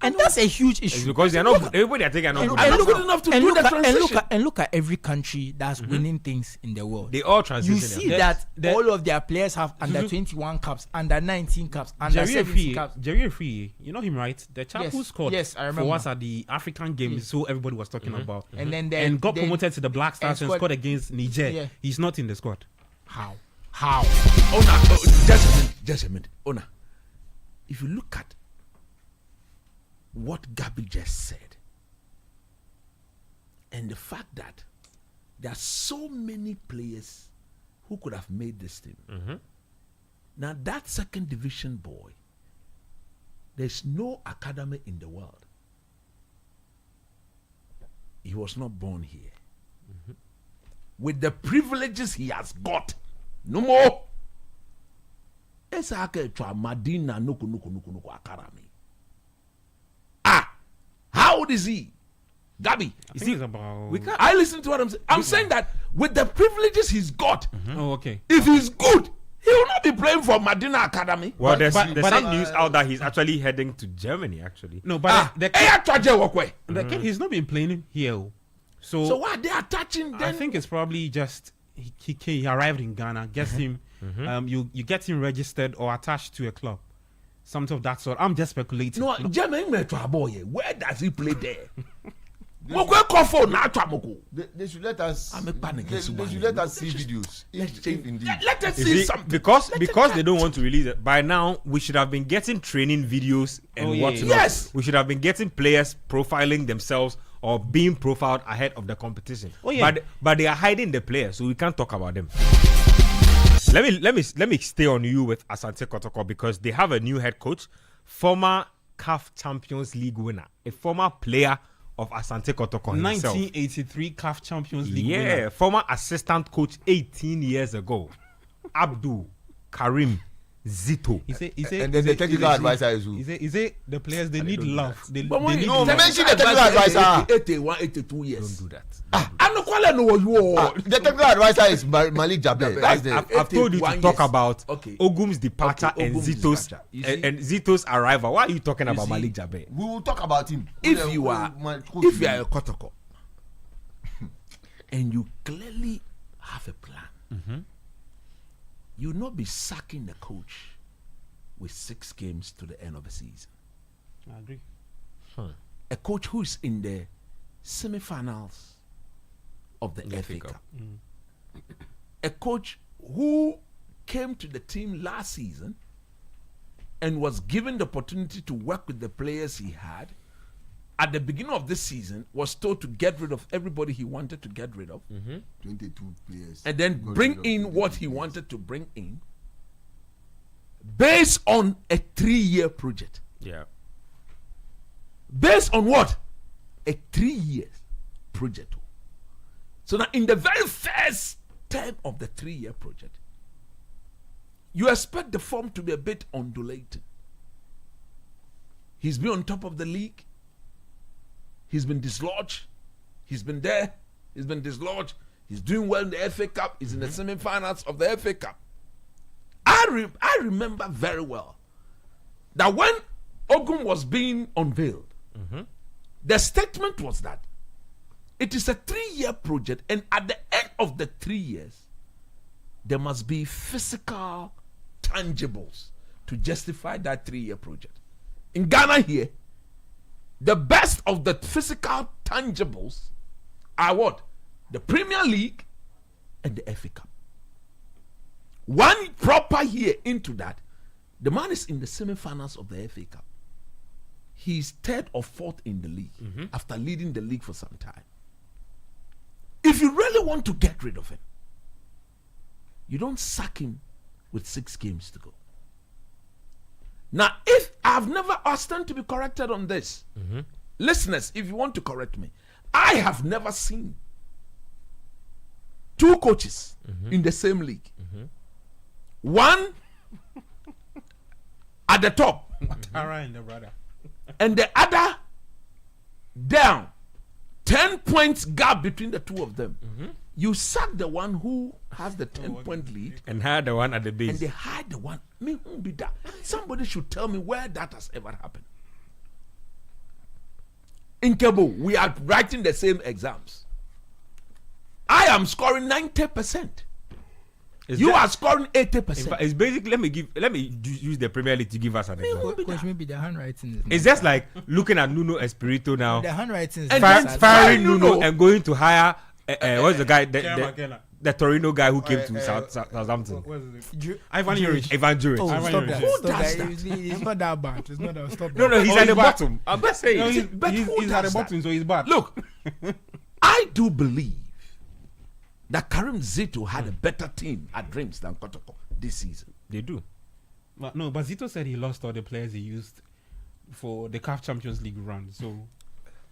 And that's a huge issue. It's because they're not good. Everybody are taking not good. And good enough to do the transition. And look at every country that's winning things in the world. They all transition. You see that all of their players have under 21 caps, under 19 caps, under 17 caps. Jerry Free, you know him, right? The chap who scored I remember. for us at the African Games, so everybody was talking about. And got promoted to the Black Stars and scored against Niger. Yeah. He's not in the squad. How? Just a minute. Ona, if you look at what Gabby just said, and the fact that there are so many players who could have made this team. Now that second division boy, there's no academy in the world. He was not born here. With the privileges he has got, no more. Madina nuku akarami. How old is he? Gabby. I think it's about. I listen to what I'm saying. I'm saying that with the privileges he's got, Oh, okay. if he's good, he will not be playing for Madina Academy. Well, there's some news out that he's actually heading to Germany, actually. No, but he's not been playing here. So why they are touching? I think it's probably just he arrived in Ghana. Gets him. You get him registered or attached to a club. Something of that sort. I'm just speculating. No, Germany boy. Where does he play there? They should let us. I'm a panic. They should let us see videos. If indeed. Let us see something. Because they don't want to release it. By now, we should have been getting training videos and whatnot. Yes. We should have been getting players profiling themselves or being profiled ahead of the competition. But they are hiding the players, so we can't talk about them. Let me stay on you with Asante Koto because they have a new head coach, former CAF Champions League winner, a former player of Asante Koto himself. 1983 CAF Champions League winner. Yeah, former assistant coach 18 years ago, Abdul Karim Zito. And then the technical advisor is who? Is it the players they need love? They need mention the technical advisor. 81, 82 years. Don't do that. The technical advisor is Malik Jaber. I've told you to talk about Okay. Ogum's departure and Ogum's Zito's arrival. Why are you talking about Malik Jaber? We will talk about him. If you are a Kotoko and you clearly have a plan, you will not be sacking the coach with 6 games to the end of the season. I agree. A coach who is in the semi-finals of the FA Cup. A coach who came to the team last season and was given the opportunity to work with the players he had. At the beginning of this season, was told to get rid of everybody he wanted to get rid of. 22 players. And then bring in what he wanted to bring in based on a 3-year project. Yeah. Based on what? A 3-year project. So now in the very first term of the 3-year project, you expect the form to be a bit undulating. He's been on top of the league. He's been dislodged. He's been there. He's been dislodged. He's doing well in the FA Cup. He's in the semi-finals of the FA Cup. I remember very well that when Ogum was being unveiled, the statement was that it is a 3-year project, and at the end of the 3 years, there must be physical tangibles to justify that 3-year project. In Ghana here, the best of the physical tangibles are what? The Premier League and the FA Cup. One proper year into that, the man is in the semi-finals of the FA Cup. He's 3rd or 4th in the league after leading the league for some time. If you really want to get rid of him, you don't sack him with 6 games to go. Now, if I've never asked them to be corrected on this, listeners, if you want to correct me, I have never seen 2 coaches in the same league. One at the top, Ouattara and the brother. and the other down. 10 points gap between the two of them. You sack the one who has the 10-point lead, And had the one at the and base. they hide the one. Me, who be that? Somebody should tell me where that has ever happened. In Kebo, we are writing the same exams. I am scoring 90%. You are scoring 80%. It's basically let me use the Premier League to give us an example. Coach, maybe the handwriting is. It's just like looking at Nuno Espirito now, The handwriting is. And not then sad. firing Nuno. Nuno and going to hire what's the guy Kela. the Torino guy who came to Southampton. What is it? Ju- Ivan Juric. Ivan Juric. Oh, Ivan stop Juric. that. Who Stop does that. that? It's not that bad. It's not that. Stop No, that. he's Oh, at he's the back. bottom. I'm not saying. No, But he's who at does the that? bottom, so he's bad. Look, I do believe that Karim Zito had a better team at Dreams than Kotoko this season. They do. But Zito said he lost all the players he used for the CAF Champions League run. So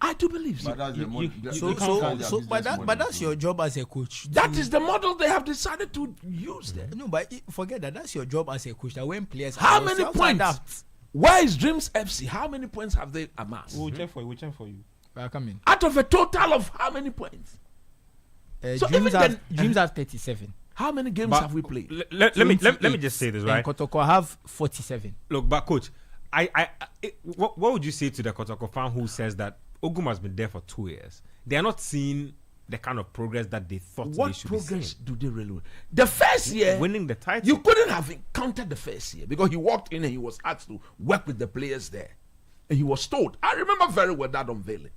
I do believe so. But that's the You- money. you- that- you that's can't- their But business that, model. but that's your job as a coach. That is the model they have decided to use there. No, but forget that. That's your job as a coach. That when players. How are lost, many you have to points? adapt. Where is Dreams FC? How many points have they amassed? we'll check for you. Well, come in. Out of a total of how many points? So Dreams even have Dreams have 37. How many games But have we played? let me just say this, right? And Kotoko have 47. Look, but coach, what would you say to the Kotoko fan who says that Ogum has been there for 2 years? They are not seeing the kind of progress that they thought they What should progress be do they really win? The first year, seeing. Winning the title. you couldn't have encountered the first year because he walked in and he was asked to work with the players there. And he was told, I remember very well that unveiling,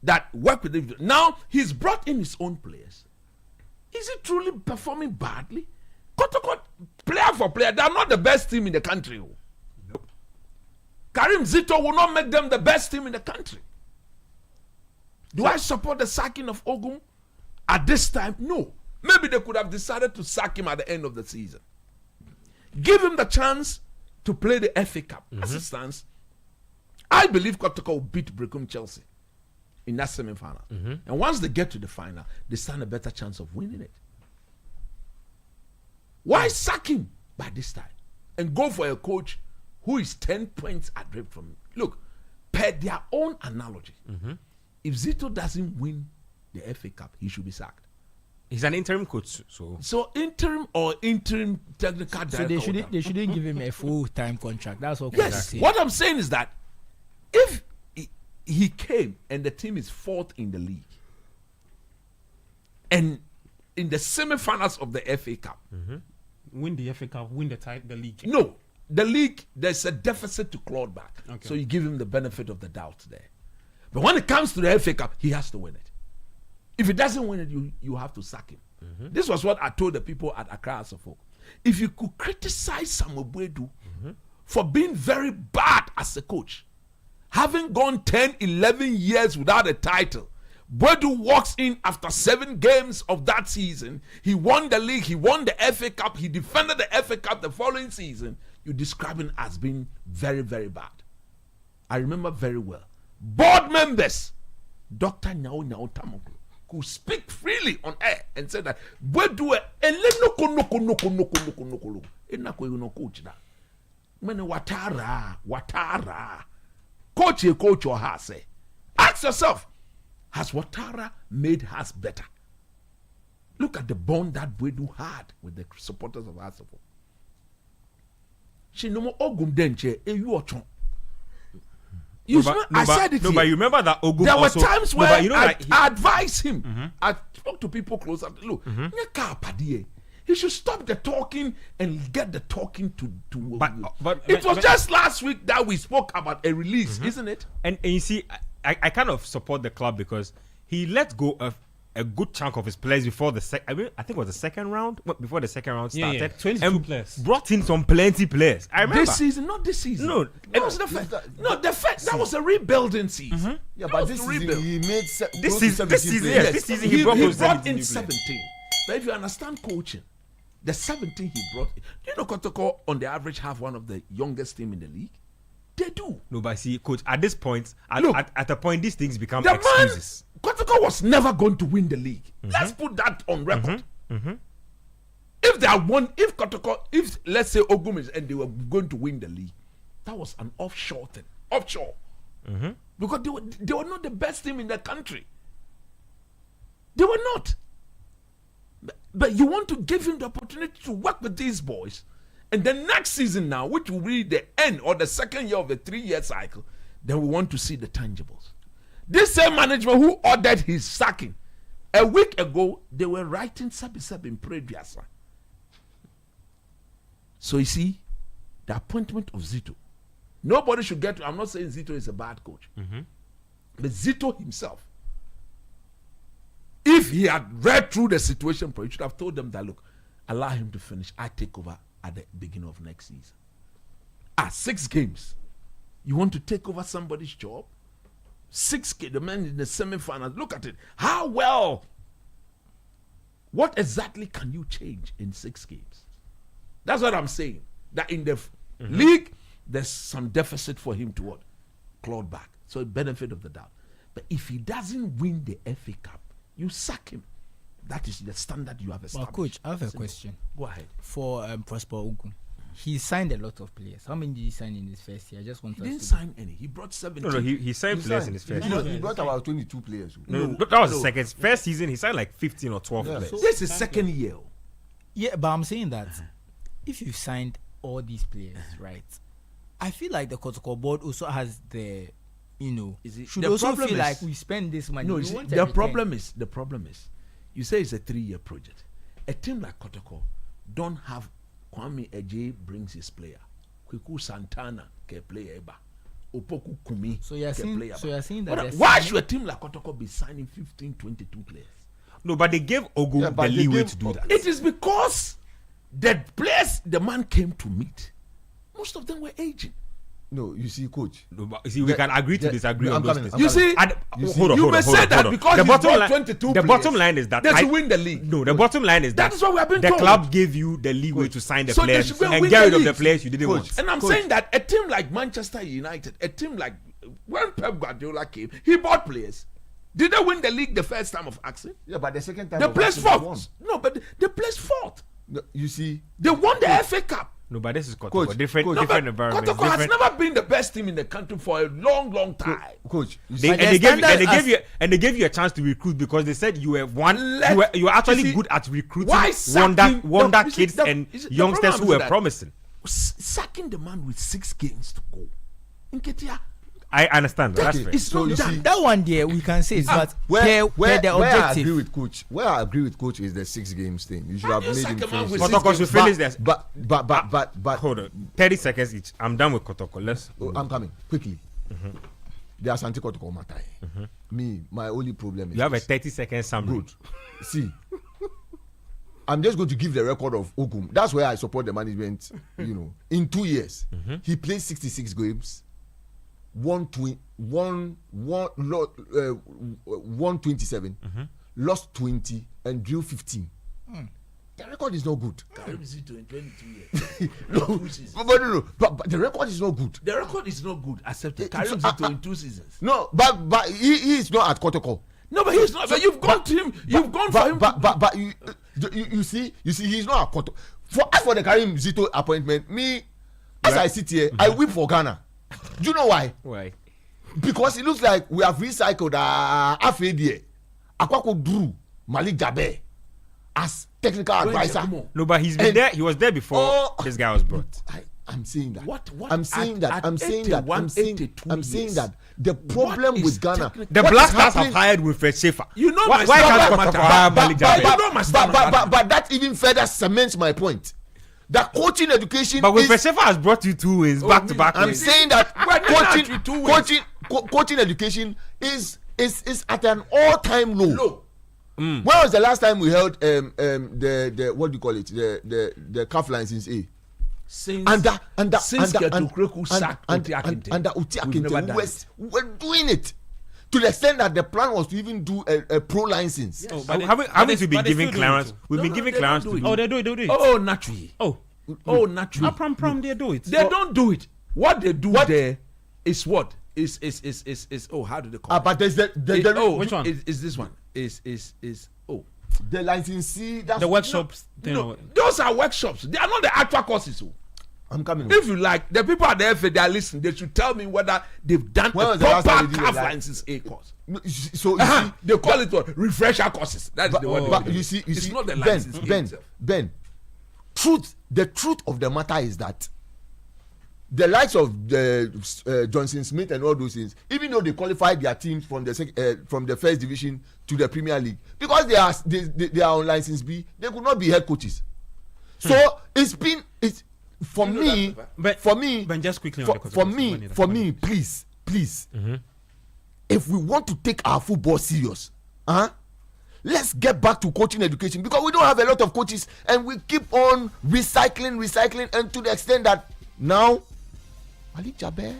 that work with the. Now he's brought in his own players. Is he truly performing badly? Kotoko, player for player, they are not the best team in the country. Nope. Karim Zito will not make them the best team in the country. Do I support the sacking of Ogum at this time? No. Maybe they could have decided to sack him at the end of the season. Give him the chance to play the FA Cup as it stands. I believe Kotoko will beat Brecum Chelsea in that semi-final. And once they get to the final, they stand a better chance of winning it. Why sack him by this time and go for a coach who is 10 points adrift from him? Look, per their own analogy, if Zito doesn't win the FA Cup, he should be sacked. He's an interim coach, so So interim technical director. So they shouldn't give him a full-time contract. That's what. Yes. What I'm saying is that if he came and the team is fourth in the league, and in the semi-finals of the FA Cup, Win the FA Cup, win the league. no, the league, there's a deficit to claw back. Okay. So you give him the benefit of the doubt there. But when it comes to the FA Cup, he has to win it. If he doesn't win it, you have to sack him. This was what I told the people at Accra Asafo. If you could criticize Samuel Boadu for being very bad as a coach, having gone 10, 11 years without a title, Boadu walks in after 7 games of that season. He won the league, he won the FA Cup, he defended the FA Cup the following season. You describe him as being very, very bad. I remember very well. Board members, Dr. Nyao Tamoko, could speak freely on air and say that Boadu coach that. Watara. Coach or has say. Ask yourself, has Watara made us better? Look at the bond that Boadu had with the supporters of Asafo. She no more Ogum Denche, you ochon. You I said it no, here. but you remember that Ogum There also, were times where but you know I that advised him. I spoke to people close up. Look, he should stop the talking and get the talking to but it was just last week that we spoke about a release, isn't it? and you see, I kind of support the club because he let go of a good chunk of his players before the I think it was the second round, before the second round Yeah, started. 22 and players. brought in some plenty players. I remember This season, not this season. No, that was the first. No, the first. That was a rebuilding season. Yeah, That but was this the season rebuild. he made This season, yes, this season he brought those 17 in new players. 17. But if you understand coaching, the 17 he brought. Do you know Kotoko on the average have one of the youngest team in the league? They do. No, but see, coach, at this point, Look, at a point, these things become The excuses. man, Kotoko was never going to win the league. Let's put that on record. If they are one, if Kotoko, if let's say Ogum is and they were going to win the league, That was an offshore thing. Offshore. Because they were not the best team in the country. They were not. But you want to give him the opportunity to work with these boys. And the next season now, which will be the end or the second year of the 3-year cycle, then we want to see the tangibles. This same management who ordered his sacking, a week ago, they were writing Sabi in Prediasa. So you see, the appointment of Zito. Nobody should get to, I'm not saying Zito is a bad coach. But Zito himself, if he had read through the situation, he should have told them that, look, allow him to finish. I take over at the beginning of next season. 6 games. You want to take over somebody's job? 6 games, the man in the semi-finals. Look at it. How well? What exactly can you change in 6 games? That's what I'm saying. That in the league, there's some deficit for him to what? Claw back. So benefit of the doubt. But if he doesn't win the FA Cup, you sack him. That is the standard you have established. Well, coach, I have a question. Go ahead. For Prosper Ogun. He signed a lot of players. How many did he sign in his first year? I just want He to didn't sign any. He brought 17. No, he signed players in his first year. He brought about 22 players. No, that was the second. First season, he signed like 15 or 12 players. So this is second year. Yeah, but I'm saying that if you signed all these players, right? I feel like the Kotoko board also has the, should the also problem feel is- like we spend this money. No, we you see, want the a return. problem is, you say it's a 3-year project. A team like Kotoko don't have Kwame Eje brings his player. Kweku Santana can play Eba. Opoku Kumi So you're can saying- play Eba. so you're saying that But they're why signing- should a team like Kotoko be signing 15, 22 players? No, but they gave Ogu Yeah, but the they leeway gave- to do that. It is because the players the man came to meet, most of them were aging. No, you see, coach. No, but see, we can agree to disagree I'm on those coming, things. I'm You coming. see, Hold on, you hold may on, say hold on, that hold on. because the he bottom brought line, 22 the players, bottom line is that they should win the league. No, the bottom line is that That is what we have been the told. club gave you the leeway to sign the So they players should go and and win get the rid of the league. players you didn't Coach. want. And I'm saying that a team like Manchester United, a team like when Pep Guardiola came, he bought players. Did they win the league the first time of Axel? Yeah, but the second time The of players Arsenal won. fought. No, but the players fought. No, you see, They won the FA Cup. No, but this is Coach, Kotoko. Different Coach. different No, but environments. Kotoko has Different. never been the best team in the country for a long, long time. coach. You They, see, and, the they gave, standard and they gave you a chance to recruit because they said you were Let- you were actually you see, good at recruiting why sacking- wonder you see, kids the- and you see, the youngsters problem who is were that- promising. Sacking the man with 6 games to go. Nketsia, I understand. That's fair. it's So not you done. see- That one there we can say is but where the I agree objective. with coach. Where I agree with coach is the 6 games thing. You should How have do you made sack him a man finish. with it. 6 Kotoko should finish this. But Hold on. 30 seconds each. I'm done with Kotoko. Let's. I'm coming quickly. The Asante Koto matter. Me, my only problem is You have a this. 30-second summary. Good. See, I'm just going to give the record of Ogum. That's where I support the management. In 2 years, he played 66 games, won 127, lost 20, and drew 15. The record is not good. Karim Zito in 22 years. No. But the record is not good. The record is not good. Accepted. It's- Karim Zito in 2 seasons. No, but he is not at Kotoko. No, but he's not. But you've gone to him. You've gone for him. But you see, he's not a Koto. As for the Karim Zito appointment, me, as I sit here, I weep for Ghana. Do you know why? Why? Because it looks like we have recycled Afedie, Akwako Drew, Malik Jaber as technical advisor. Come on. No, but he's been And- there. He was there before Oh. this guy was brought. I'm saying that. What- I'm saying at- that. I'm at saying that. 81, I'm saying 82 saying years. that. The problem What with is Ghana. technical- The what Black is Stars have happening- hired Wilfred Schaefer. You know why, my why star can't matter. Kotoko hire Malik But you Jaber? know my star matter. But that even further cements my point. That coaching education But is. Wilfred Schaefer has brought you 2 wins back to back. I'm wins. saying that We're not actually 2 wins. coaching education is at an all-time low. No. When was the last time we held the what do you call it, the calf line since A? Since Under Ketukreku sacked Oti Akinte. under Oti We've never Akinte, done it. we're doing it to the extent that the plan was to even do a pro license. Oh, but they- Haven't but we they- been but they giving still do clearance? it. We've been No, giving they clearance don't to do do. Oh, they do it. Oh, naturally. Oh, Oh, naturally. prom, they do it. They don't do it. What they do there is what? Is how do they call it? But there's which one? Is this one? the licensee. That's The workshops. No, those are workshops. They are not the actual courses. Oh. I'm coming. If you like, the people at the FA, they are listening. They should tell me whether they've done When a was the last proper time they did calf that? license A course. No, so you see, They call it what? Refresher courses. That is the word. but you see, it's not the Ben, license. Ben. The truth of the matter is that the likes of Johnson Smith and all those things, even though they qualified their teams from the first division to the Premier League, because they are on license B, they could not be head coaches. So it's for me, but just quickly for me, please, if we want to take our football serious, let's get back to coaching education, because we don't have a lot of coaches and we keep on recycling, and to the extent that now Malik Jaber,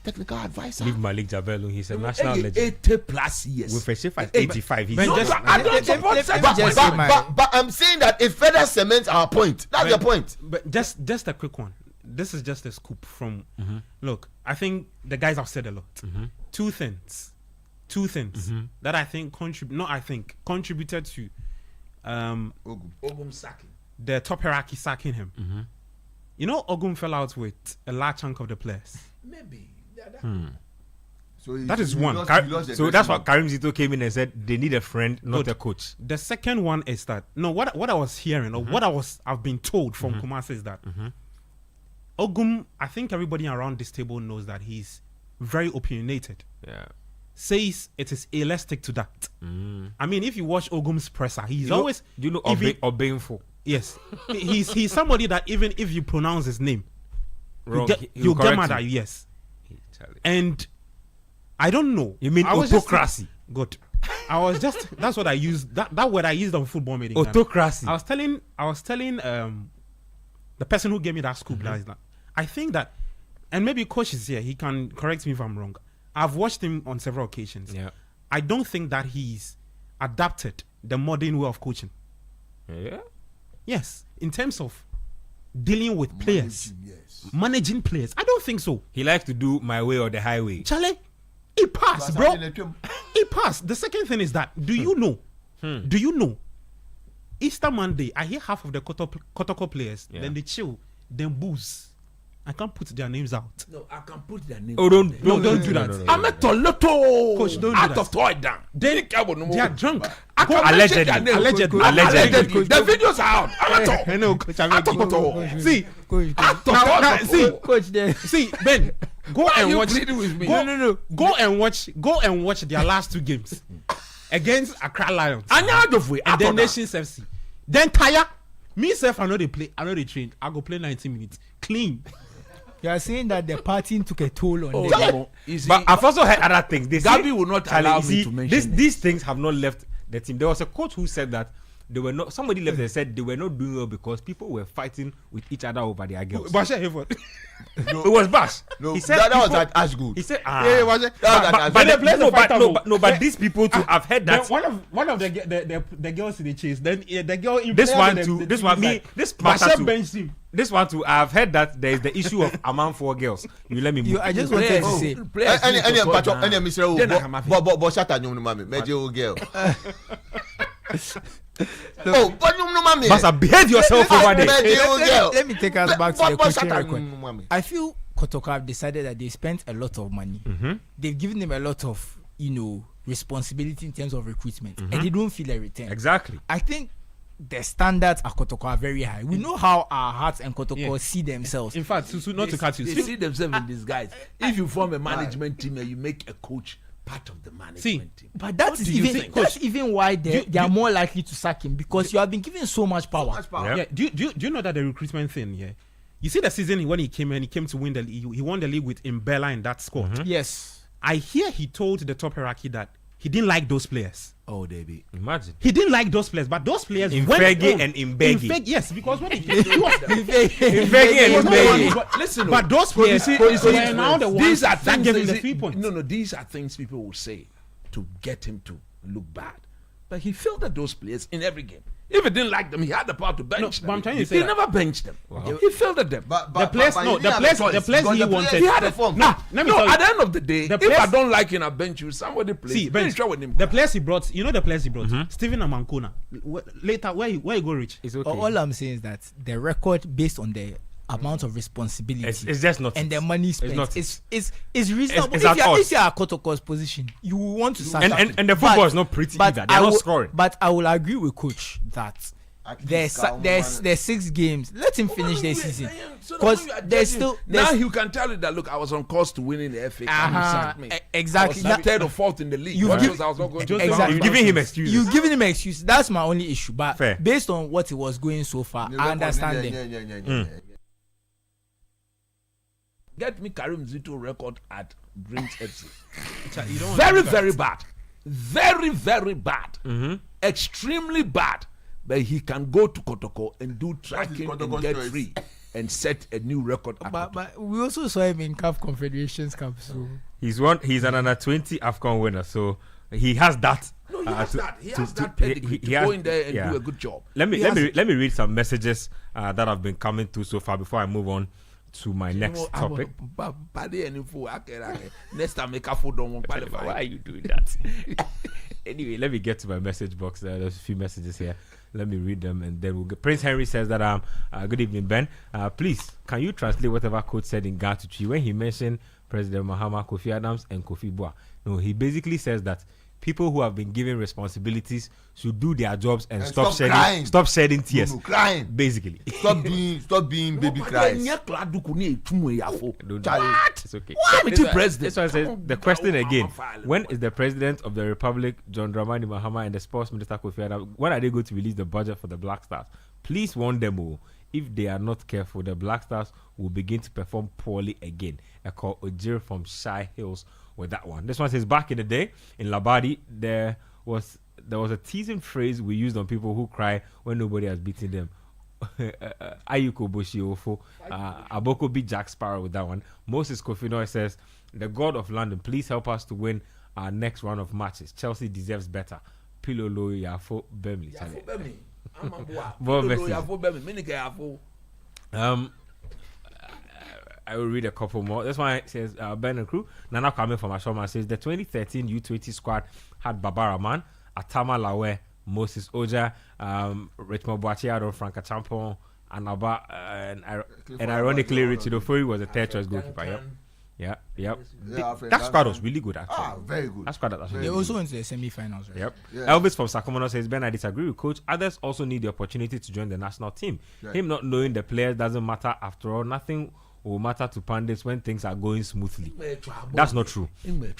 technical advisor. Leave Malik Jaber alone. He's a national legend. 80 plus years. With a shift at 85. He's I don't support that. But I'm saying that it further cements our point. That's the point. But just a quick one. This is just a scoop from. Look, I think the guys have said a lot. Two things that I think contributed to Ogum sacking. the top hierarchy sacking him. You know, Ogum fell out with a large chunk of the players. Maybe. So That is one. So that's what Karim Zito came in and said they need a friend, not a coach. The second one is that what I was hearing or what I've been told from Kumasi is that Ogum, I think everybody around this table knows that he's very opinionated. Yeah. Says it is elastic to that. I mean, if you watch Ogum's presser, he's Do always you know even- Obeinfo? yes. he's somebody that even if you pronounce his name, Wrong. he'll get correct mad you. at you. Yes. And I don't know. You mean I was just- autocracy? Good. I was just that's what I used. That word I used on football meeting. Autocracy. I was telling the person who gave me that scoop that is that I think that, and maybe coach is here, he can correct me if I'm wrong. I've watched him on several occasions. Yeah. I don't think that he's adapted the modern way of coaching. Yeah. Yes, in terms of dealing with players, managing players, I don't think so. He likes to do my way or the highway. Charlie, he passed, bro. He passed. The second thing is that do you know? Easter Monday, I hear half of the Kotoko players, Yeah. then they chill, then booze. I can't put their names out. No, I can put their name. Oh, don't do that. I'm a Toloto. Coach, don't do out that. of toy down. They are drunk. I can Allegedly. mention their name. Allegedly. Allegedly. The videos are out. I know, coach. I'm making- Atokoto. See, Coach, now, see, coach there. see, Ben, go Why are and you watch. pleading with me? No. Go and watch their last two games against Accra Lions Anya Adofwe. and then Nations FC. Then tire. Me self, I know they play. I know they train. I go play 90 minutes clean. You are saying that the partying took a toll on Oh, them. no. You see, But I've also heard other things. They Gabi say, will not Charlie, allow you me see, to mention these things have not left the team. There was a coach who said that they were not. Somebody left and said they were not doing well because people were fighting with each other over their girls. Basha Hayford. It was Bash. No, He said that was people- at Ashgood. He said, Yeah, Basha. but the players no, are but fighter, no, though. but no, but these people too. I've heard Then that. one of the girls in the chase. Then the girl. In This player one with too. the This team one is me. like, This Basha matter too. bench team. This one too. I've heard that there is the issue of among 4 girls. You let me move. I just wanted to say, Any mpacho, any Mr. Then I have my But shut up, no mami. Meje o girl. Oh, but no mami. Must behave yourself over there. Meje o girl. let me take us back to the But coaching shut up, record. no mami. I feel Kotoko have decided that they spent a lot of money. They've given them a lot of, responsibility in terms of recruitment, and they don't feel a return. Exactly. I think the standards at Kotoko are very high. We know how our hearts and Kotoko see themselves. In fact, not to cut you. They see themselves in disguise. If you form a management team and you make a coach part of the management team. But that's do you even think? that's even why they are more likely to sack him, because you have been given so much power. Yeah. Yeah. Do you know that the recruitment thing? Yeah. You see the season when he came to win the league. He won the league with Mbella in that squad. Yes. I hear he told the top hierarchy that he didn't like those players. Oh, David. Imagine. He didn't like those players, but those players In went Fege on. and in Begi. In Fege, yes, because when he came, he was But listen, but those players were now the ones these are that things gave him they the say- 3 points. No, these are things people will say to get him to look bad. But he fielded those players in every game. If he didn't like them, he had the power to bench them. but I'm trying to he say that- never benched them. He fielded them. The players he wanted. He had a form. Let me tell you. At the end of the day, The if players- I don't like him, I bench you. Somebody plays. See, Very bench. sure with him. The players he brought, the players he brought. Stephen Amankona. Later, where he go reach? It's okay. All I'm saying is that the record, based on the amount of responsibility. It's just not. And the money spent. not It's reasonable. It's at If you are Kotoko's position, you will want to sack him. And the football is not pretty either. They're not scoring. But I will agree with Coach that there's 6 games. Let him finish the season. Because there's still now he can tell you that look, I was on course to winning the FA Cup. You sacked me. Exactly. I was third or fourth in the league. You've Because I was not going to exactly. You're giving him excuses. You've given him excuses. That's my only issue. But Fair. based on what it was going so far, I understand them. Get me Karim Zito record at Dreams FC. You don't Very, want to very bad. Very, very bad. Extremely bad. But he can go to Kotoko and do tracking and get free and set a new record. But we also saw him in CAF Confederations Cup. So He's an under 20 AFCON winner, so he has that. No, he has that. He has that pedigree to go in there and do a good job. Let me read some messages that have been coming through so far before I move on to my next topic. Next time, make a food don't qualify. Why are you doing that? Anyway, let me get to my message box. There's a few messages here. Let me read them and then we'll get. Prince Henry says that good evening, Ben. Please, can you translate whatever coach said in Gatuchi when he mentioned President Mahama, Kofi Adams, and Kofi Boa? No, he basically says that people who have been given responsibilities should do their jobs and stop shedding tears. No, crying. Basically. Stop being baby cries. It's okay. President? This one says the question again: when is the President of the Republic, John Dramani Mahama, and the Sports Minister Kofi Adams, when are they going to release the budget for the Black Stars? Please warn them all. If they are not careful, the Black Stars will begin to perform poorly again. I call Ojir from Shy Hills with that one. This one says back in the day in Labadi, there was a teasing phrase we used on people who cry when nobody has beaten them. Ayuko Boshiofo, Aboko beat Jack Sparrow with that one. Moses Kofinoy says, the God of London, please help us to win our next round of matches. Chelsea deserves better. Pilolo Yafo Bemley. I will read a couple more. This one says Ben and crew. Nana coming from Ashoma says the 2013 U20 squad had Barbara Man, Atama Lawe, Moses Oja, Richmond Boachiado, Franka Champon, Anaba, and ironically Richard Ofori was a third choice goalkeeper. Yep. That squad was really good actually. Very good. That squad was they also went to the semi-finals, right? Yep. Yeah. Elvis from Sacramento says, Ben, I disagree with coach. Others also need the opportunity to join the national team. Right. Him not knowing the players doesn't matter after all. Nothing will matter to pundits when things are going smoothly. That's not true.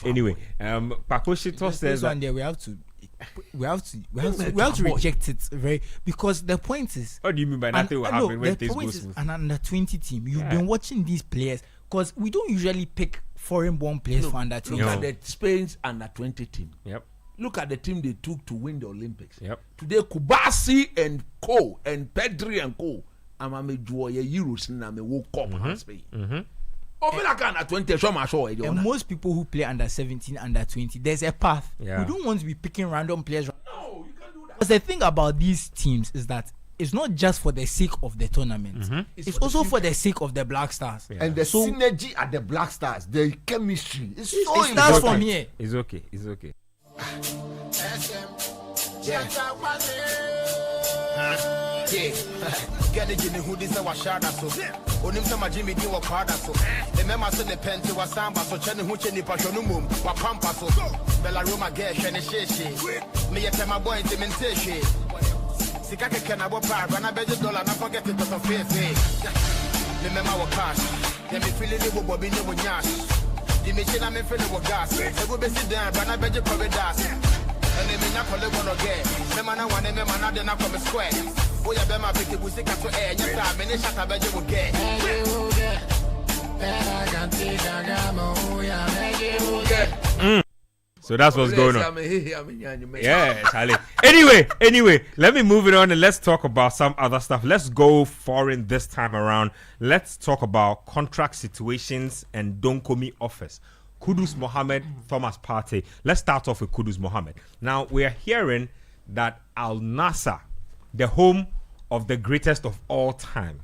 Anyway, Pakoshito says that we have to reject it because the point is. What do you mean by nothing will happen when things go smoothly? An under 20 team. You've been watching these players because we don't usually pick foreign-born players for under 20. Look at the Spain's under 20 team. Yep. Look at the team they took to win the Olympics. Yep. Today, Kubasi and Co. and Pedri and Co. I'm a Euros and I'm a World Cup in Spain. And most people who play under 17, under 20, there's a path. Yeah. We don't want to be picking random players. No, you can't do that. Because the thing about these teams is that it's not just for the sake of the tournament. It's also for the sake of the Black Stars. Yeah. And the synergy at the Black Stars, the chemistry, it starts from here. It's okay. Get the Jimmy who this was shot so. Onim sama Jimmy di wa kwada so. The member so the pen to was samba so chene hu cheni passionum wa pampa so. Bella Roma get shene sheshe. Me yet my boy dementation. Sika ke na bo pa na beje dollar na forget it to face. The member wa cash. Dem me feeling the bobi no nyash. The machine na me feeling wa gas. E go be sit down na beje corridors. And they may not call it one again. The man I want them, man, I did not come square. Oh, yeah, Bema pick it, we stick to air. Yes, I mean, shut up, you will get. So that's what's going on. Yeah, Charlie. Anyway, let me move it on and let's talk about some other stuff. Let's go foreign this time around. Let's talk about contract situations and Donkomi offers. Kudus Mohammed, Thomas Partey. Let's start off with Kudus Mohammed. Now, we are hearing that Al Nassr, the home of the greatest of all time,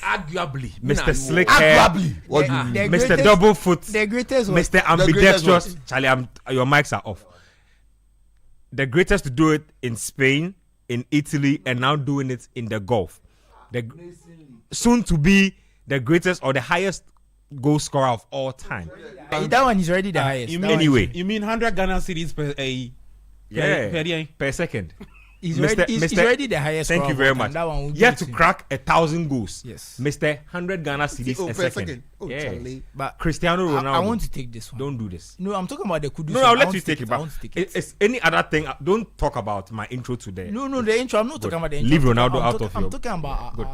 arguably, Mr. Slick Hair, What do you mean? Mr. Double Foot, the greatest, Mr. Ambidextrous. Charlie, your mics are off. The greatest to do it in Spain, in Italy, and now doing it in the Gulf. Soon to be the greatest or the highest goal scorer of all time. That one is already the highest. You That mean, one Anyway. you mean 100 Ghana cedis Per second. is Mr. already, is already the highest. Thank scorer you of very all time. much. That one will Yet give to it him. crack 1,000 goals. Yes. Mr. 100 Ghana cedis a second. Oh, Yeah. Charlie. But Cristiano Ronaldo. I want to take this one. Don't do this. No, I'm talking about the Kudus. No, one. I'll I let want you to take it I back. want to take it. It's any other thing. Don't talk about my intro today. No, the intro. I'm not talking about the intro. Leave I'm Ronaldo talking- out of I'm your- talking about. Good.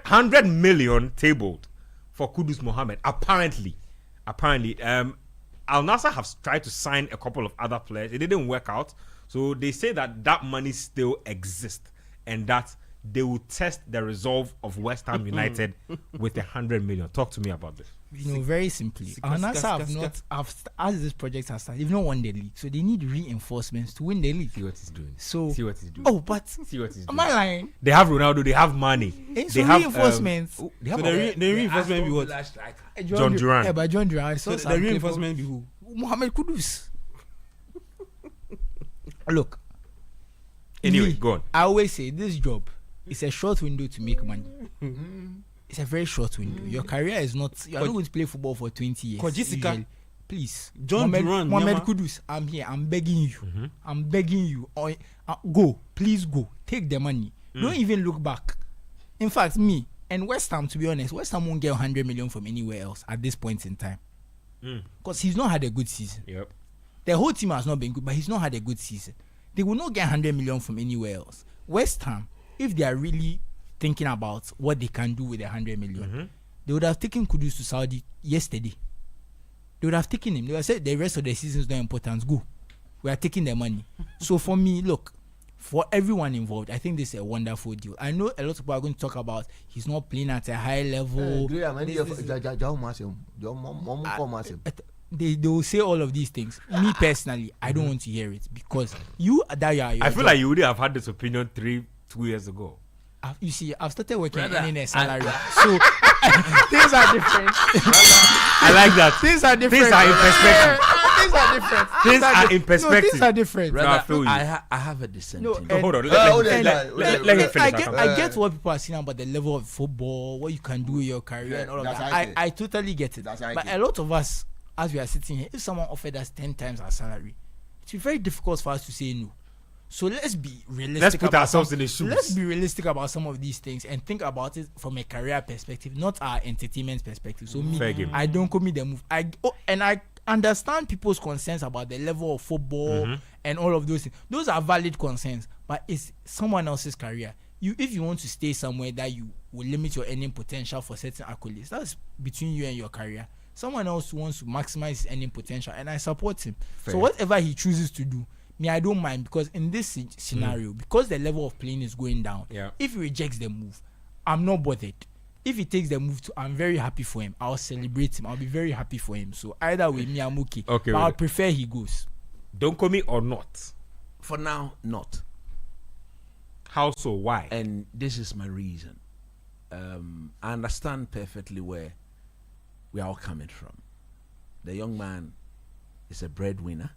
100 million tabled for Kudus Mohammed. Apparently, Al Nassr have tried to sign a couple of other players. It didn't work out. So they say that money still exists and that they will test the resolve of West Ham United with 100 million. Talk to me about this. Very simply, Al Nassr as this project has started, they've not won the league, so they need reinforcements to win the league. See what he's doing. So, See what he's doing. oh, but See what he's am doing. I lying? They have Ronaldo. They have money. Eh, so They have reinforcements. They have So the reinforcement be what? John Duran. Yeah, but John Duran. I saw So some the clip of reinforcement be who? Mohamed Kudus. Look. Anyway, me, go on. I always say this job is a short window to make money. It's a very short window. Your career is not. You are not going to play football for 20 years. Kojisika. usually. Please, John Duran, Mohamed Nyama. Kudus. I'm here. I'm begging you. I'm begging you. Go, please go. Take the money. Don't even look back. In fact, me and West Ham, to be honest, West Ham won't get 100 million from anywhere else at this point in time because he's not had a good season. Yep. The whole team has not been good, but he's not had a good season. They will not get 100 million from anywhere else. West Ham, if they are really thinking about what they can do with the 100 million, they would have taken Kudus to Saudi yesterday. They would have taken him. They would have said the rest of the season is not important. Go. We are taking the money. So for me, look, for everyone involved, I think this is a wonderful deal. I know a lot of people are going to talk about he's not playing at a high level. They will say all of these things. Me personally, I don't want to hear it because I feel like you would have had this opinion 2 years ago. you see, I've started working in a salary, so things are different. I like that. Things are different. Things are in perspective. Things are different. Things are in No, perspective. things are different. I feel you. I have a dissenting. No, Hold on. hold Let on, me finish. I get what people are saying about the level of football, what you can do with your career, and all of that's that. how I I totally get it. That's how I But get a lot of us, as we are sitting here, if someone offered us 10 times our salary, it's very difficult for us to say no. So let's be realistic. Let's put about ourselves in the shoes. Let's be realistic about some of these things and think about it from a career perspective, not our entertainment perspective. So Fair game. I don't commit the move. I understand people's concerns about the level of football and all of those things. Those are valid concerns, but it's someone else's career. If you want to stay somewhere that you will limit your earning potential for certain accolades, that's between you and your career. Someone else wants to maximize his earning potential, and I support him. Fair. So whatever he chooses to do, me, I don't mind, because in this scenario, because the level of playing is going down, if he rejects the move, I'm not bothered. If he takes the move too, I'm very happy for him. I'll celebrate him. I'll be very happy for him. So either way, me, I'm okay. Okay, But wait. I'll prefer he goes. Don't call me or not. For now, not. How so? Why? And this is my reason. I understand perfectly where we are all coming from. The young man is a breadwinner.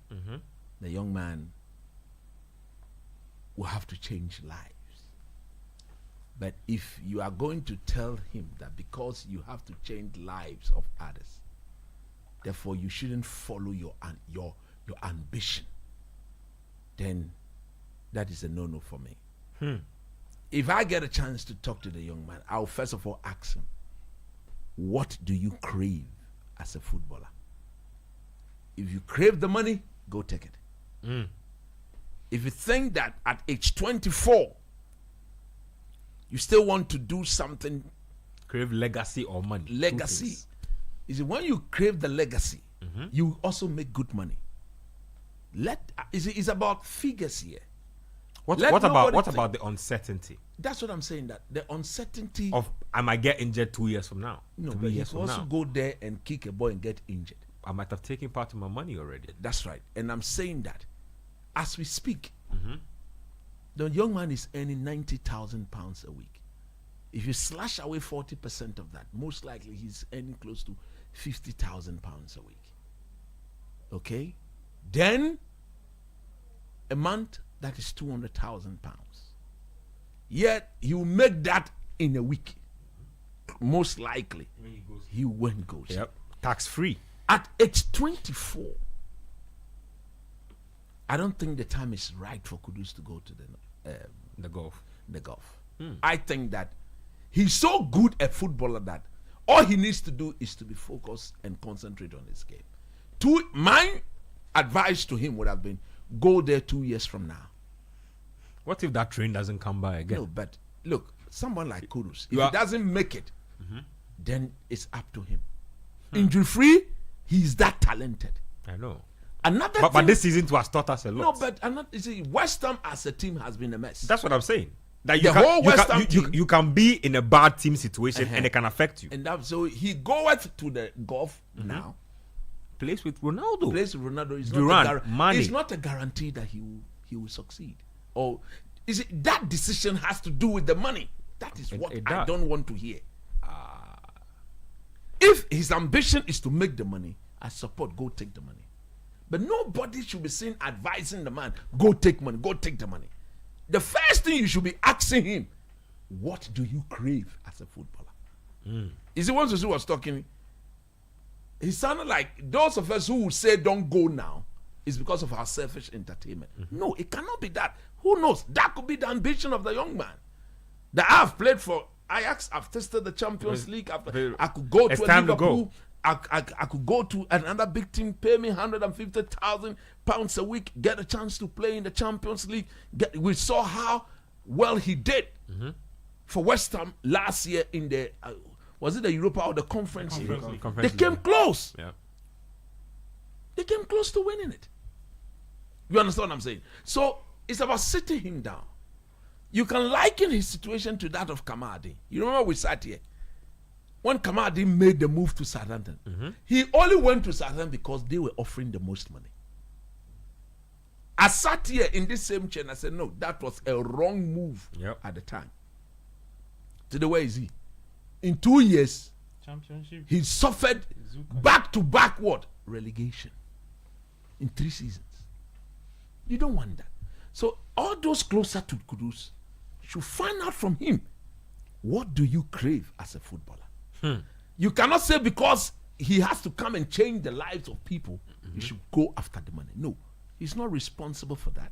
The young man will have to change lives. But if you are going to tell him that because you have to change lives of others, therefore you shouldn't follow your ambition, then that is a no-no for me. If I get a chance to talk to the young man, I'll first of all ask him, what do you crave as a footballer? If you crave the money, go take it. If you think that at age 24, you still want to do something, Crave legacy or money? legacy, is when you crave the legacy, you also make good money. It's about figures here. What Let about nobody about the uncertainty That's what I'm saying, that the uncertainty of I might get injured 2 years from now? no, 3 but he years could from also now. go there and kick a ball and get injured. I might have taken part of my money already. That's right. And I'm saying that as we speak, the young man is earning £90,000 a week. If you slash away 40% of that, most likely he's earning close to £50,000 a week. Okay? Then a month, that is £200,000. Yet you make that in a week. most likely he went goes. Yep. Tax free. At age 24, I don't think the time is right for Kudus to go to The golf. the golf. I think that he's so good a footballer that all he needs to do is to be focused and concentrate on his game. My advice to him would have been go there 2 years from now. What if that train doesn't come by again? No, but look, someone like Kudus, if You he are- doesn't make it, then it's up to him. Injury free, he's that talented. I know. Another But thing, this season has taught us a no, lot. but another, you see, West Ham as a team has been a mess. That's what I'm saying. That The whole West Ham you, team- you can be in a bad team situation and it can affect you. And that, so he goeth to the golf now. Plays with Ronaldo. Plays with Ronaldo. It's Durant, Mane. It's not a guarantee that he will succeed. Or is it that decision has to do with the money? That is what it I does. don't want to hear. If his ambition is to make the money, I support go take the money. But nobody should be seen advising the man, go take money, go take the money. The first thing you should be asking him, what do you crave as a footballer? Is it once he was talking? He sounded like those of us who would say don't go now is because of our selfish entertainment. No, it cannot be that. Who knows? That could be the ambition of the young man. That I've played for Ajax, I've tested the Champions League. I could go It's to time to Liverpool. go. I could go to another big team, pay me £150,000 a week, get a chance to play in the Champions League. We saw how well he did for West Ham last year in the was it the Europa or the Conference League? They came close. Yeah. They came close to winning it. You understand what I'm saying? So it's about sitting him down. You can liken his situation to that of Kamadi. You remember we sat here when Kamadi made the move to Southampton. He only went to Southampton because they were offering the most money. I sat here in this same chair and I said, no, that was a wrong move at the time. Today, where is he? In 2 years, Championship. he suffered back-to-back what? Relegation. In 3 seasons. You don't want that. So all those closer to Kudus should find out from him, what do you crave as a footballer? You cannot say because he has to come and change the lives of people, you should go after the money. No, he's not responsible for that.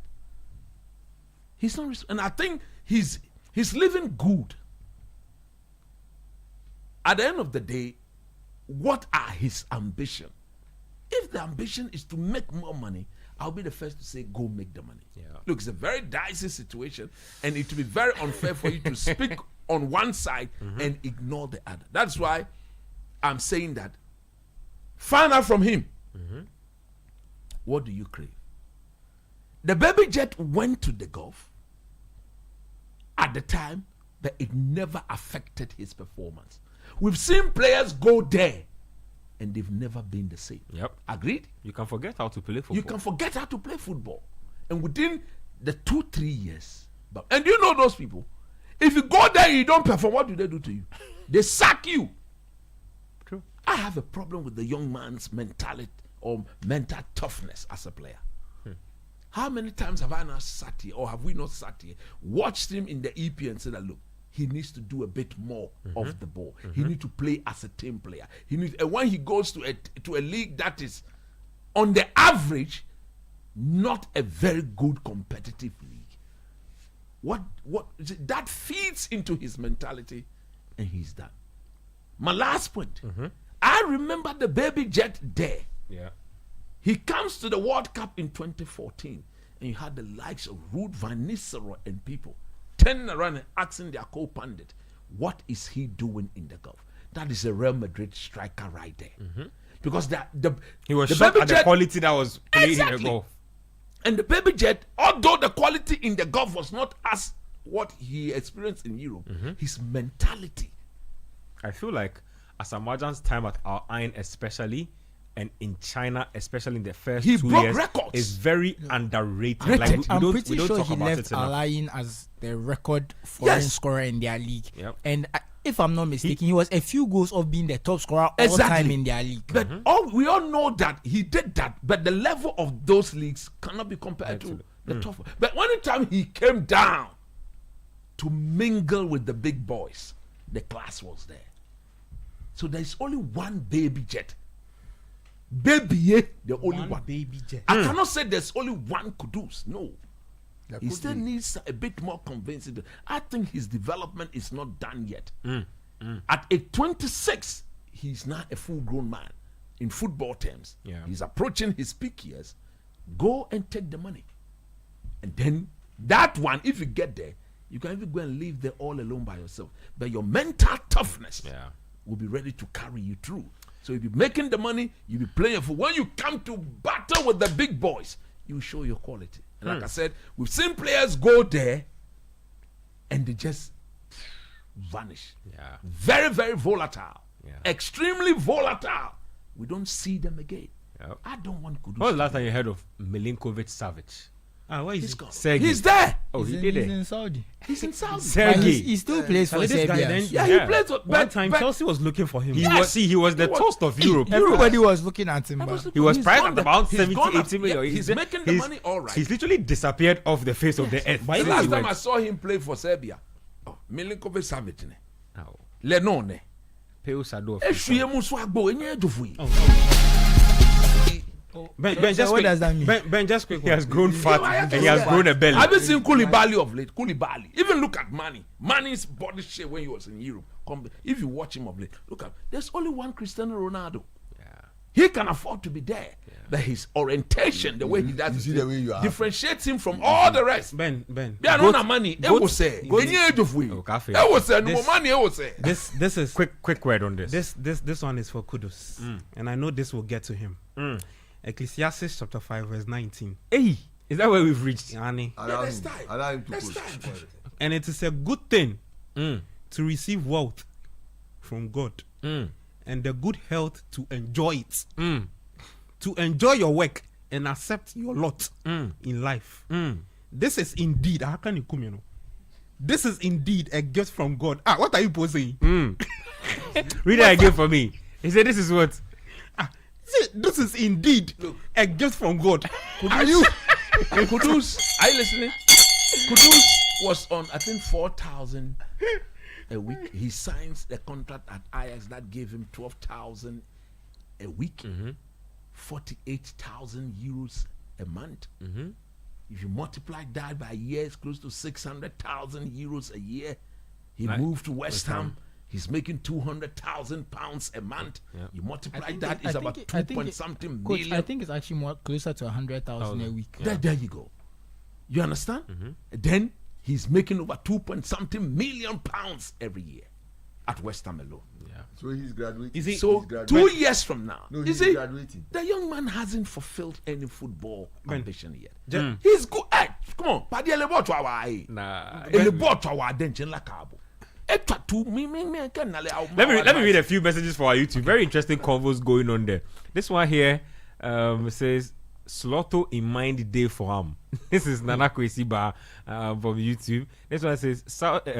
He's not, and I think he's living good. At the end of the day, what are his ambition? If the ambition is to make more money, I'll be the first to say, go make the money. Yeah. Look, it's a very dicey situation, and it will be very unfair for you to speak on one side and ignore the other. That's why I'm saying that. Find out from him. What do you crave? The baby jet went to the golf at the time, but it never affected his performance. We've seen players go there and they've never been the same. Yep. Agreed? You can forget how to play football. You can forget how to play football. And within the 2-3 years, and you know those people, if you go there and you don't perform, what do they do to you? They sack you. True. I have a problem with the young man's mentality or mental toughness as a player. How many times have I not sat here, or have we not sat here, watched him in the EP and said that, look, he needs to do a bit more of the ball. He needs to play as a team player. And when he goes to a league that is, on the average, not a very good competitive league, what that feeds into his mentality, and he's done. My last point. I remember the baby jet there. Yeah. He comes to the World Cup in 2014, and you had the likes of Ruud van Nistelrooy and people turning around and asking their co-pundit, what is he doing in the golf? That is a Real Madrid striker right there. Because He was the shocked baby at the jet- quality that was playing Exactly. in the golf. And the baby jet, although the quality in the golf was not as what he experienced in Europe, his mentality. I feel like Asamoah's time at Al Ain especially, and in China, especially in the first He 2 broke years, records. is very underrated. Rated. Like, we I'm don't pretty sure talk he about left it enough. Al-Ain as the record foreign Yes. scorer in their league. Yep. And if I'm not mistaken, he was a few goals of being the top scorer all Exactly. time in their league. But we all know that he did that, but the level of those leagues cannot be compared to the top. But one time he came down to mingle with the big boys, the class was there. So there is only one baby jet. Baby, the only one. baby jet. I cannot say there's only one Kudus. No. There He could still be. needs a bit more convincing. I think his development is not done yet. At age 26, he's now a full-grown man in football terms. Yeah. He's approaching his peak years. Go and take the money. And then that one, if you get there, you can even go and live there all alone by yourself. But your mental toughness will be ready to carry you through. So you'll be making the money, you'll be playing for. When you come to battle with the big boys, you show your quality. And like I said, we've seen players go there and they just vanish. Yeah. Very, very volatile. Yeah. Extremely volatile. We don't see them again. Yep. I don't want Kudus. When was the last time you heard of Milinkovic Savic? Where is He's he? gone. Sergei. He's there. Oh, He's he in, did he's it. in Saudi. He's in Saudi. But Sergei. he still plays for This guy Serbia. then, Yeah, Yeah. he plays with one time Chelsea was looking for him. He Yes. was the He was- toast of Europe. Everybody was looking at him. But He was He's priced gone at there. about He's 70, gone 80 up. million. Yeah, he's making the money all right. He's literally disappeared off the face of the earth. But The he last He time went- I saw him play for Serbia, Milinkovic Savic ne. Oh, Lenone. Peu Sado of Ehwie mu so agbo enye adofo yi. Ben, So just what quick. does that mean? Ben, just quick. He has grown fat Yeah, and he has grown a belly. Have you seen Koulibaly of late? Koulibaly. Even look at Manny. Manny's body shape when he was in Europe. If you watch him of late, look at. There's only one Cristiano Ronaldo. Yeah. He can afford to be there. But his orientation, the way he does You it, see the way you are. differentiates him from all the rest. Ben. Yeah, no na money. It was say. Enye adofo yi. Oh, cafe. It was say no This- money. It was say. This is Quick word on this. This one is for Kudus, and I know this will get to him. Ecclesiastes chapter 5 verse 19. Hey, is that where we've reached? Annie. Allow that's him. time. Allow him to That's push. time. And it is a good thing Mm. to receive wealth from God Mm. and the good health to enjoy it. Mm. To enjoy your work and accept your lot Mm. in life. Mm. This is indeed, how can you come, you know? This is indeed a gift from God. What are you posing? Read that again for me. He said, "This is what." See, this is indeed a gift from God. Are you? Kudus, are you listening? Kudus was on, I think, 4,000 a week. He signs a contract at Ajax that gave him 12,000 a week, 48,000 euros a month. If you multiply that by years, close to 600,000 euros a year. He moved to West Ham. He's making 200,000 pounds a month. Yeah. You multiply I think that, it- is I about think it- 2 I think point it- something Coach, million. I think it's actually more closer to 100,000 a week. There you go. You understand? Then he's making over 2 point something million pounds every year at West Ham alone. So he's graduating. Is he- So He's 2 graduating. years from now, No, you he's see, graduating. the young man hasn't fulfilled any football Ben. ambition yet. Je- He's good. Hey, come on, Paddy Elebo Chwawa. Nah. Elebo Chwawa Denchen Lakabo. Let Let me read a few messages for our YouTube. Very interesting convos going on there. This one here says Slotto in mind day for him. This is Nana Kwesiba from YouTube. This one says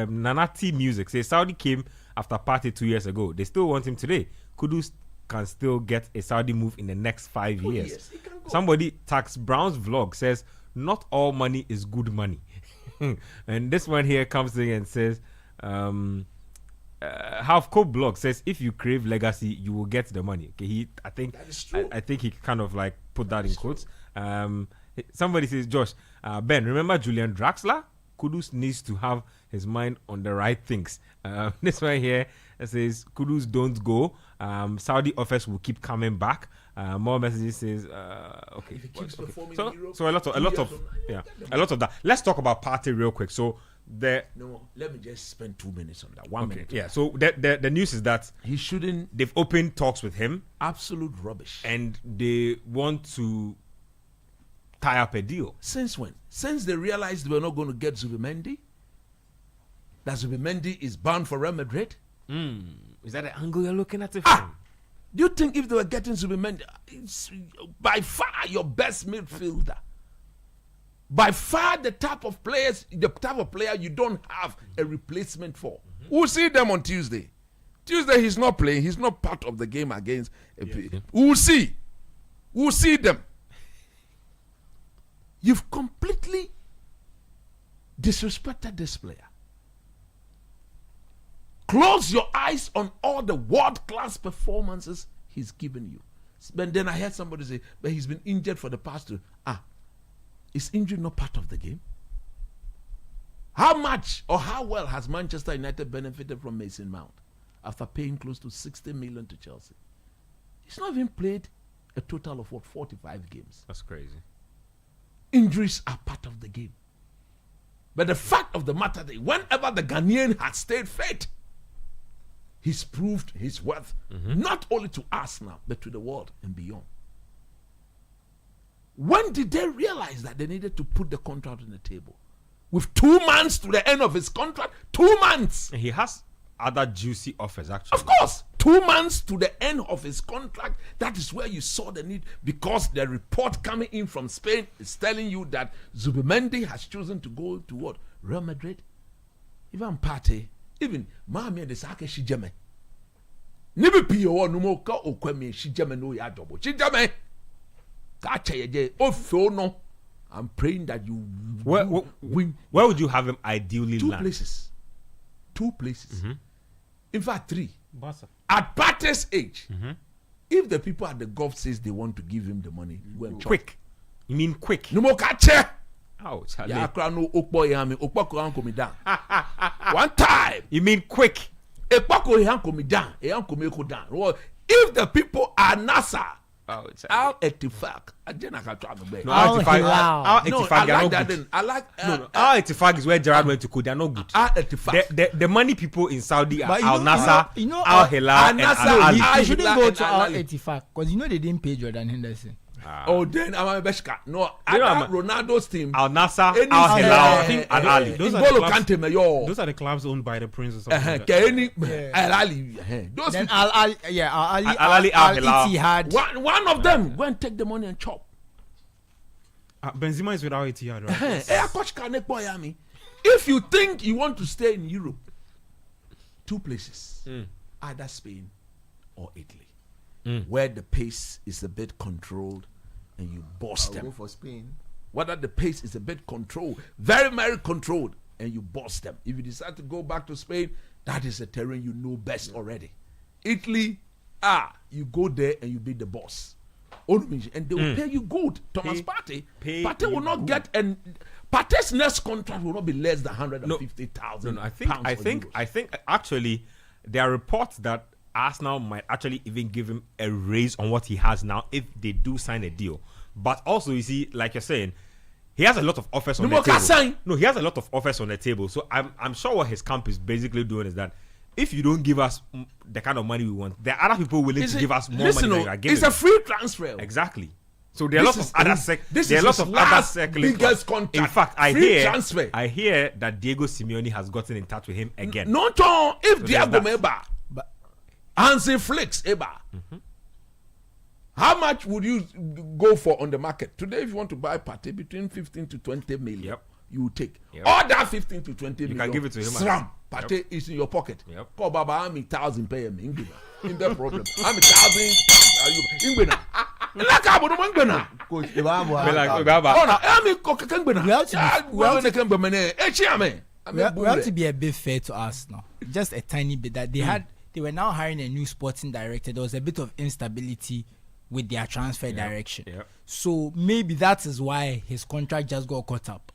Nana T Music says Saudi came after party 2 years ago. They still want him today. Kudus can still get a Saudi move in the next 5 years. years, he can go. Somebody, Tax Brown's vlog says not all money is good money. And this one here comes in and says Half Cope blog says if you crave legacy you will get the money. Okay, I think That is true. I think he kind of like put that in quotes. Somebody says, Josh, Ben, remember Julian Draxler? Kudus needs to have his mind on the right things. This one here says Kudus don't go. Saudi offers will keep coming back. More messages says okay. he keeps performing So, in Europe, so a lot 2 years of from now, yeah, get a lot of that. Let's talk about party real quick. So the No, let me just spend 2 minutes on that. 1 minute. yeah. So the news is that He shouldn't. they've opened talks with him Absolute rubbish. and they want to tie up a deal. Since when? Since they realized they were not going to get Zubimendi? That Zubimendi is bound for Real Madrid? Is that the angle you're looking at it Ah! from? Do you think if they were getting Zubimendi, it's by far your best midfielder? By far the type of player you don't have a replacement for. We'll see them on Tuesday. Tuesday he's not playing. He's not part of the game against. We'll see. We'll see them. You've completely disrespected this player. Close your eyes on all the world-class performances he's given you. But then I heard somebody say, but he's been injured for the past 2. Is injury not part of the game? How much or how well has Manchester United benefited from Mason Mount after paying close to 60 million to Chelsea? He's not even played a total of 45 games. That's crazy. Injuries are part of the game. But the fact of the matter is, whenever the Ghanaian has stayed fit, he's proved his worth, not only to us now, but to the world and beyond. When did they realize that they needed to put the contract on the table? With 2 months to the end of his contract, 2 months. And he has other juicy offers, actually. Of course, 2 months to the end of his contract. That is where you saw the need, because the report coming in from Spain is telling you that Zubimendi has chosen to go to what? Real Madrid. Even Partey, even Mami de Sake Shijeme. Nibi piyo numo ka okwemi Shijeme no ya double. Shijeme. I'm praying that you win. Where would you have him ideally 2 land? places. 2 places. In fact, 3. Barca. At Partey's age, if the people at the Gulf says they want to give him the money, go and chop. Quick. You mean quick? No more catcher. Oh, Charlie. Ya akra no okpo yami, okpo ko me down. One time. You mean quick? Ekpo ko me down, ko me ko down. If the people are NASA, Oh, Al Etifak, again I can try to beg. No, Al Etifak, No, Al I Etifak, like they're that. not Then good. I like Al Etifak is where Gerrard went to cook. They're not good. Al Etifak. The money people in Saudi are But Al Nassr, Al Hilal, and Al Nassr, Al Al Ali. You shouldn't Hilal go and to Al Al Ali. 85 because you know they didn't pay Jordan Henderson. Oh, then I'm a Beshka. No, You know, I Ronaldo's team. Al Nassr, Any- Al Hilal, I and think- Ali. Those are N'Golo the clubs- Kante, mayor. Those are the clubs owned by the prince or something like that. Kenny, Al Ali. Those Then people, Al Ali, Al Ali, Al Ali, Al Hilal. Ittihad. one of them go and take the money and chop. Benzema is without Etihad, right? Coach Kane Boyami. If you think you want to stay in Europe, 2 places, either Spain or Italy, where the pace is a bit controlled and you boss I'll go them. for Spain. Whether the pace is a bit controlled, very, very controlled, and you boss them. If you decide to go back to Spain, that is a terrain you know best already. Italy, you go there and you be the boss. And they will pay you good. Thomas Partey will not get, and Partey's next contract will not be less than 150,000 No, pounds. I think actually there are reports that Arsenal might actually even give him a raise on what he has now if they do sign a deal. But also, you see, like you're saying, he has a lot of offers on the table. No, he has a lot of offers on the table. So I'm sure what his camp is basically doing is that if you don't give us the kind of money we want, there are other people willing to give us more money than you are giving. It's a free transfer. Exactly. So there are lots of other circling. Biggest contract. In fact, transfer. I hear that Diego Simeone has gotten in touch with him again. No, John. If So Diego there's Meba, Hansi Flicks Eba, how much would you go for on the market today? If you want to buy Partey, between 15 to 20 million, Yep. you take Yep. all that 15 to 20 million. can give it to him. Sram, Partey is in your pocket. Yep. Call Baba, I'm 1,000 pay me. In the problem, I'm 1,000 pounds. In Ghana, like I would want Ghana. Coach, Like, Oh no, I'm in Ghana. We have to be- we have We have to be a bit fair to us now. Just a tiny bit that they were now hiring a new sporting director. There was a bit of instability with their transfer direction. Yep. So maybe that is why his contract just got caught up.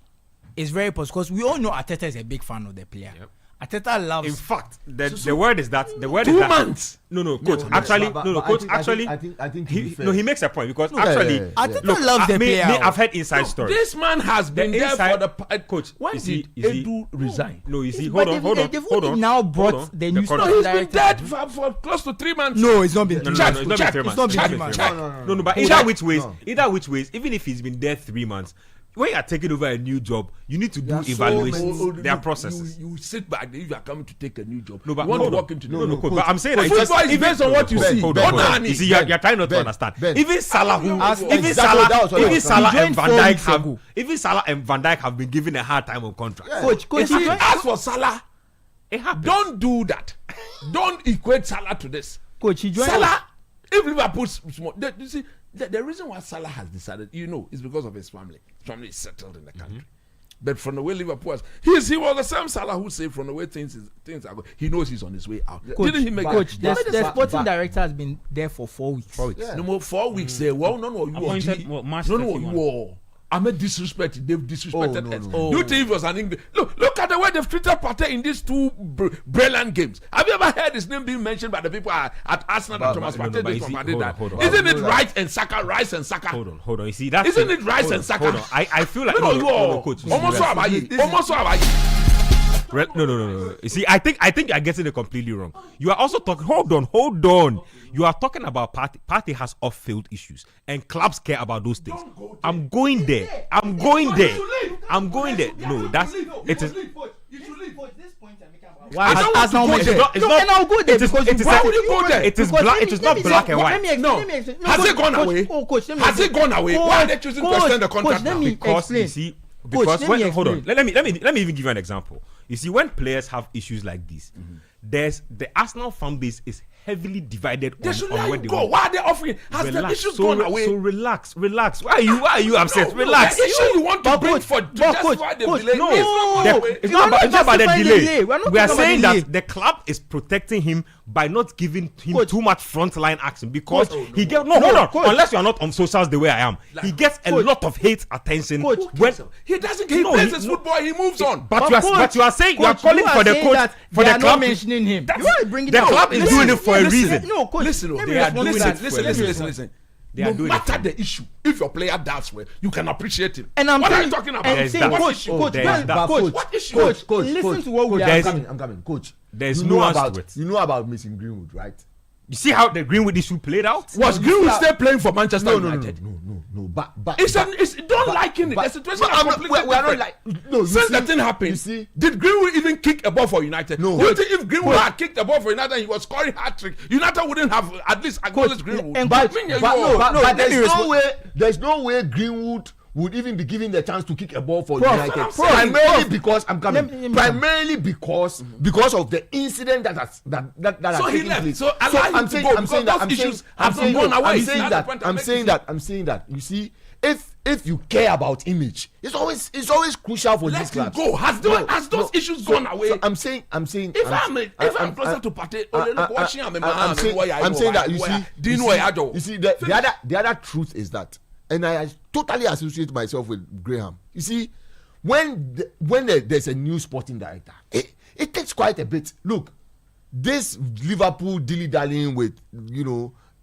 It's very possible because we all know Arteta is a big fan of the player. Yep. Arteta loves. In fact, the word is that 2 months. No, coach. I think he makes a point because yeah, actually, yeah, yeah. Arteta loves the player. I've heard inside stories. This man has been there for the coach. When you see, did Edu resign? No, you see, But hold they've on. only now brought the new No, sporting he's been director. dead for close to 3 months. No, it's not been. No, Check, it's not check, been 3 it's not been months. 3 Check. months. No, but either which ways, even if he's been there 3 months, when you are taking over a new job, you need to do evaluations. There are processes. You sit back if you are coming to take a new job. No, but you want to hold on. walk into No, coach. coach. But I'm saying Football is based on what you see. Hold Don't on. know You see, you're trying not to Ben, understand. Ben. Even Salah, Exactly, that was what I was Salah saying. and Van He joined 4 Dijk weeks have, ago. even Salah and Van Dijk have been given a hard time on contract. Coach, If he you joined- ask for Salah, It happens. don't do that. Don't equate Salah to this. Coach, he joined. Salah, if Liverpool small, you see, the reason why Salah has decided, is because of his family. His family is settled in the country. But from the way Liverpool was, he was the same Salah who said from the way things are going, he knows he's on his way out. Coach, Didn't he make the sporting director has been there for 4 weeks. 4 weeks. Yeah. No more 4 weeks. Well, no, you I'm a disrespect. They've disrespected us. You think it was an English? Look at the way they've treated Partey in these two brilliant games. Have you ever heard his name being mentioned by the people at Arsenal and Thomas Partey? Isn't it Rice and Saka? Hold on. You see that? Isn't it Rice and Saka? I feel like coach. Almost so about you. No. You see, I think you're getting it completely wrong. You are also talking. Hold on. You are talking about Partey. Partey has off-field issues, and clubs care about those things. I'm going there. No, that's it is. You should leave. This point I'm making about why has Arsenal made it? And I'll go there because why would you go there? It is black. It is not black and white. Has it gone away? Has it gone away? Why are they choosing to extend the contract now? Because you see, hold on. Let me even give you an example. You see, when players have issues like this, there's the Arsenal fan base is heavily divided on where they go. Why are they offering? Has the issues gone away? So relax. Why are you upset? Relax. The issue you want to bring for that's why they delay. It's not about the delay. We are saying that the club is protecting him by not giving him too much frontline action because he gets hold on. Unless you are not on socials the way I am, he gets a lot of hate attention. When he doesn't, he plays his football, he moves on. But you are saying you are calling for the coach for the club mentioning him. The club is doing it for a reason. No, coach. Listen. No matter the issue, if your player does well, you can appreciate him. And I'm what are you talking about? Coach, what issue? Coach, listen to what we are saying. I'm coming. Coach, there's you know about Mason Greenwood, right? You see how the Greenwood issue played out? Was Greenwood still playing for Manchester United? No. But don't like it. The situation is completely different. Since the thing happened, you see, did Greenwood even kick a ball for United? No. You think if Greenwood had kicked a ball for United and he was scoring hat-trick, United wouldn't have at least acknowledged Greenwood. But there's no way Greenwood would even be given the chance to kick a ball for United. Primarily because because of the incident that has taken place. So I'm saying that. You see, if you care about image, it's always crucial for these clubs. Go. Has those issues gone away? So I'm saying. If I'm closer to Partey, I'm saying that you see the other truth is that. And I totally associate myself with Graham. You see, when there's a new sporting director, it takes quite a bit. Look, this Liverpool dilly-dallying with,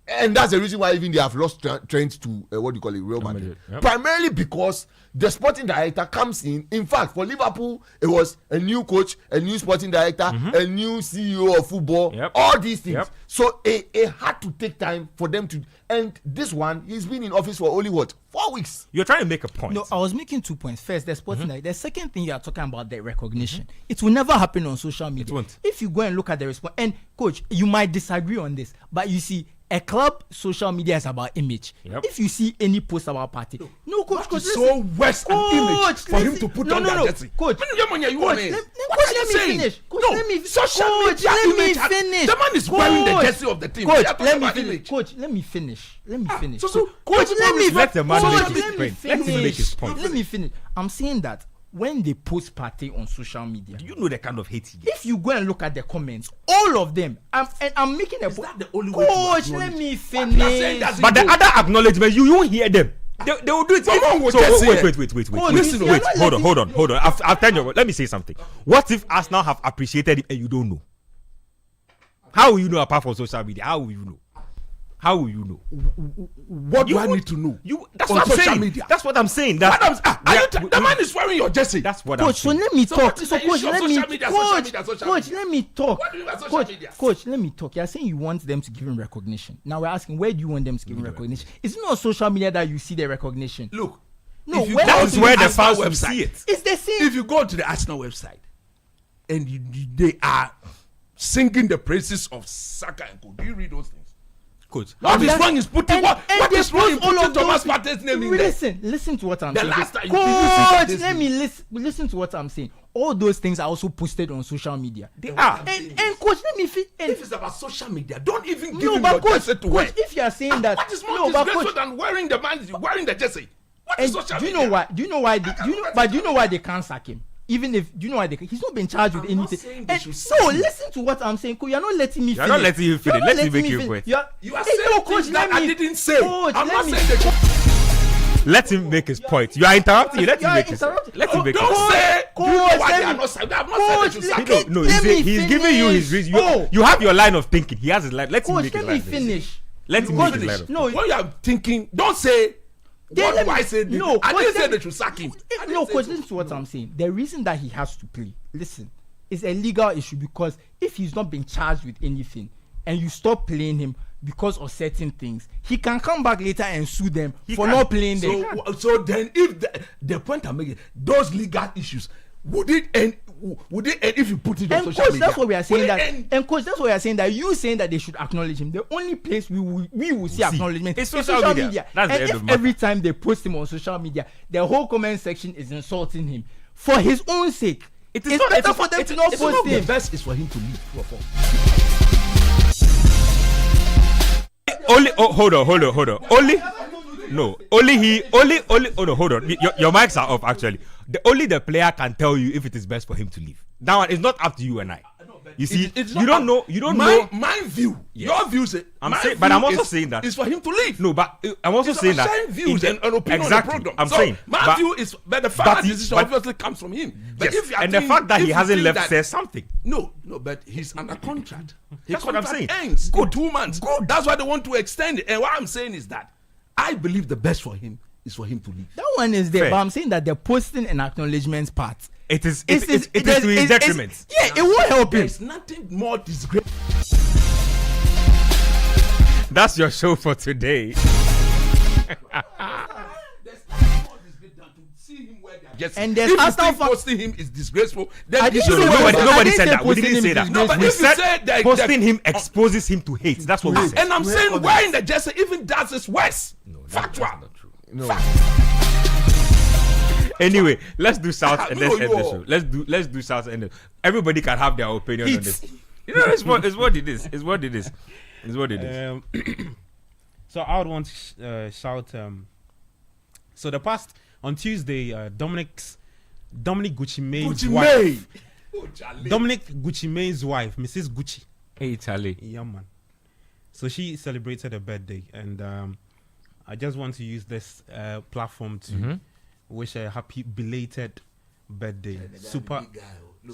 and that's the reason why even they have lost trends to Real Madrid. Yep. Primarily because the sporting director comes in. In fact, for Liverpool, it was a new coach, a new sporting director, a new CEO of football, all these things. Yep. So it had to take time for them to. And this one, he's been in office for only 4 weeks. You're trying to make a point. No, I was making 2 points. First, the sporting director. The second thing you are talking about, the recognition. It will never happen on social media. It won't. If you go and look at the response, and coach, you might disagree on this, but you see, a club social media is about image. Yep. If you see any post about Partey, coach, it's so worse an image for him to put on that jersey. Coach, let me finish. Social media image. The man is wearing the jersey of the team. Coach, let me finish. Coach, let the man make his point. Let me finish. I'm saying that when they post Partey on social media, you know the kind of hate he gets. If you go and look at the comments, all of them, I'm making a point. The only way Coach, let me finish. But the other acknowledgements, you won't hear them. They will do it. Wait. Hold on. I'll tell you. Let me say something. What if Arsenal have appreciated him and you don't know? How will you know apart from social media? How will you know? What do I need to know? That's what I'm saying. Media. That's what I'm saying. The man is wearing your jersey. That's what I'm saying. So let me talk. Coach, let me talk. What do you mean by social media? Coach, let me talk. You're saying you want them to give him recognition. Now we're asking, where do you want them to give him recognition? It's not on social media that you see the recognition. Look, that's where the fans will see it. It's the same. If you go to the Arsenal website and they are singing the praises of Saka and Koto, do you read those things? What is wrong is putting what is wrong in putting Thomas Partey's name in there? Listen to what I'm saying. Last time Coach, let me listen to what I'm saying. All those things are also posted on social media. They are. And coach, let me if it's about social media, don't even give him your jersey to wear. If you are saying that, what is more disgraceful than wearing the jersey? What is social do you media? know why? Do you know why? Do you know why they can't sack him? Even if do you know why he's not been charged with anything. And so listen to what I'm saying, Coach. You're not letting me finish. You're not letting you finish. Let me make you point. You are saying things that I didn't say. Coach, I'm not saying Let him make his point. You are interrupting. Let him make his point. Let him make his Don't point. say. Coach, You know why let they are me- not sacked. I'm not saying they should sack him. No, Let me he's giving you his finish. reason. You have your line of thinking. He has his line. Let him Coach, make his let me line. finish. Let him make his line. of No, When you are thinking, don't say. What let do me- I say? no, I Coach, didn't say let me- they should sack him. I didn't No, say coach, so. listen to what I'm saying. The reason that he has to play, listen, is a legal issue because if he's not been charged with anything and you stop playing him because of certain things, he can come back later and sue them for not playing them. So then, if the point I'm making, those legal issues, would it end if you put it on And social coach, media? that's what we are saying. Would it That end? and coach, that's what we are saying. That you saying that they should acknowledge him. The only place we will see acknowledgement It's is social media. That's the and end if of matter. every time they post him on social media, the whole comment section is insulting him for his own sake. It is It's not- better it's for not- them it's to not It's post not the him. best is for him to leave. Only hold on. Only oh no, hold on. Your mics are off actually. Only the player can tell you if it is best for him to leave. That one is not up to you and I. You see, It's you don't know. My view. Yes. Your view say. I'm my saying, but view I'm also is- saying that is for him to leave. No, but I'm also It's saying that sharing views in and an opinion exactly. on the program. I'm So saying, my but- view is, but the final he- decision but- obviously comes from him. But yes, if you are and the doing- fact that if he you hasn't think left that- says something. No, but he's under contract. His That's what I'm contract saying. Ends Good. in 2 months. Good. That's why they want to extend it. And what I'm saying is that I believe the best for him is for him to leave. That one is there, Fair. but I'm saying that the posting and acknowledgements part. It is to his detriment. Yeah, it won't help him. There's nothing more disgraceful. That's your show for today. And there's if you Arsenal think fan- posting him is disgraceful, then I you didn't should say know what- that. Nobody I said didn't that. say We didn't posting say him that. is No, but We if you said said that posting him exposes him to hate. That's what we said. and I'm saying wearing the jersey even does is worse. Factual. No. Anyway, let's do South and No, let's end the you show. are. Let's do South and everybody can have their opinion on this. You know, it's what it is. It's what it is. It's what it is. So I would want to shout. So the past on Tuesday, Dominic Gucci May's Gucci wife, May. Oh, Charlie. Dominic Gucci May's wife, Mrs. Gucci. Hey Charlie. Yeah, man. So she celebrated her birthday, and I just want to use this platform to wish her a happy belated birthday. Super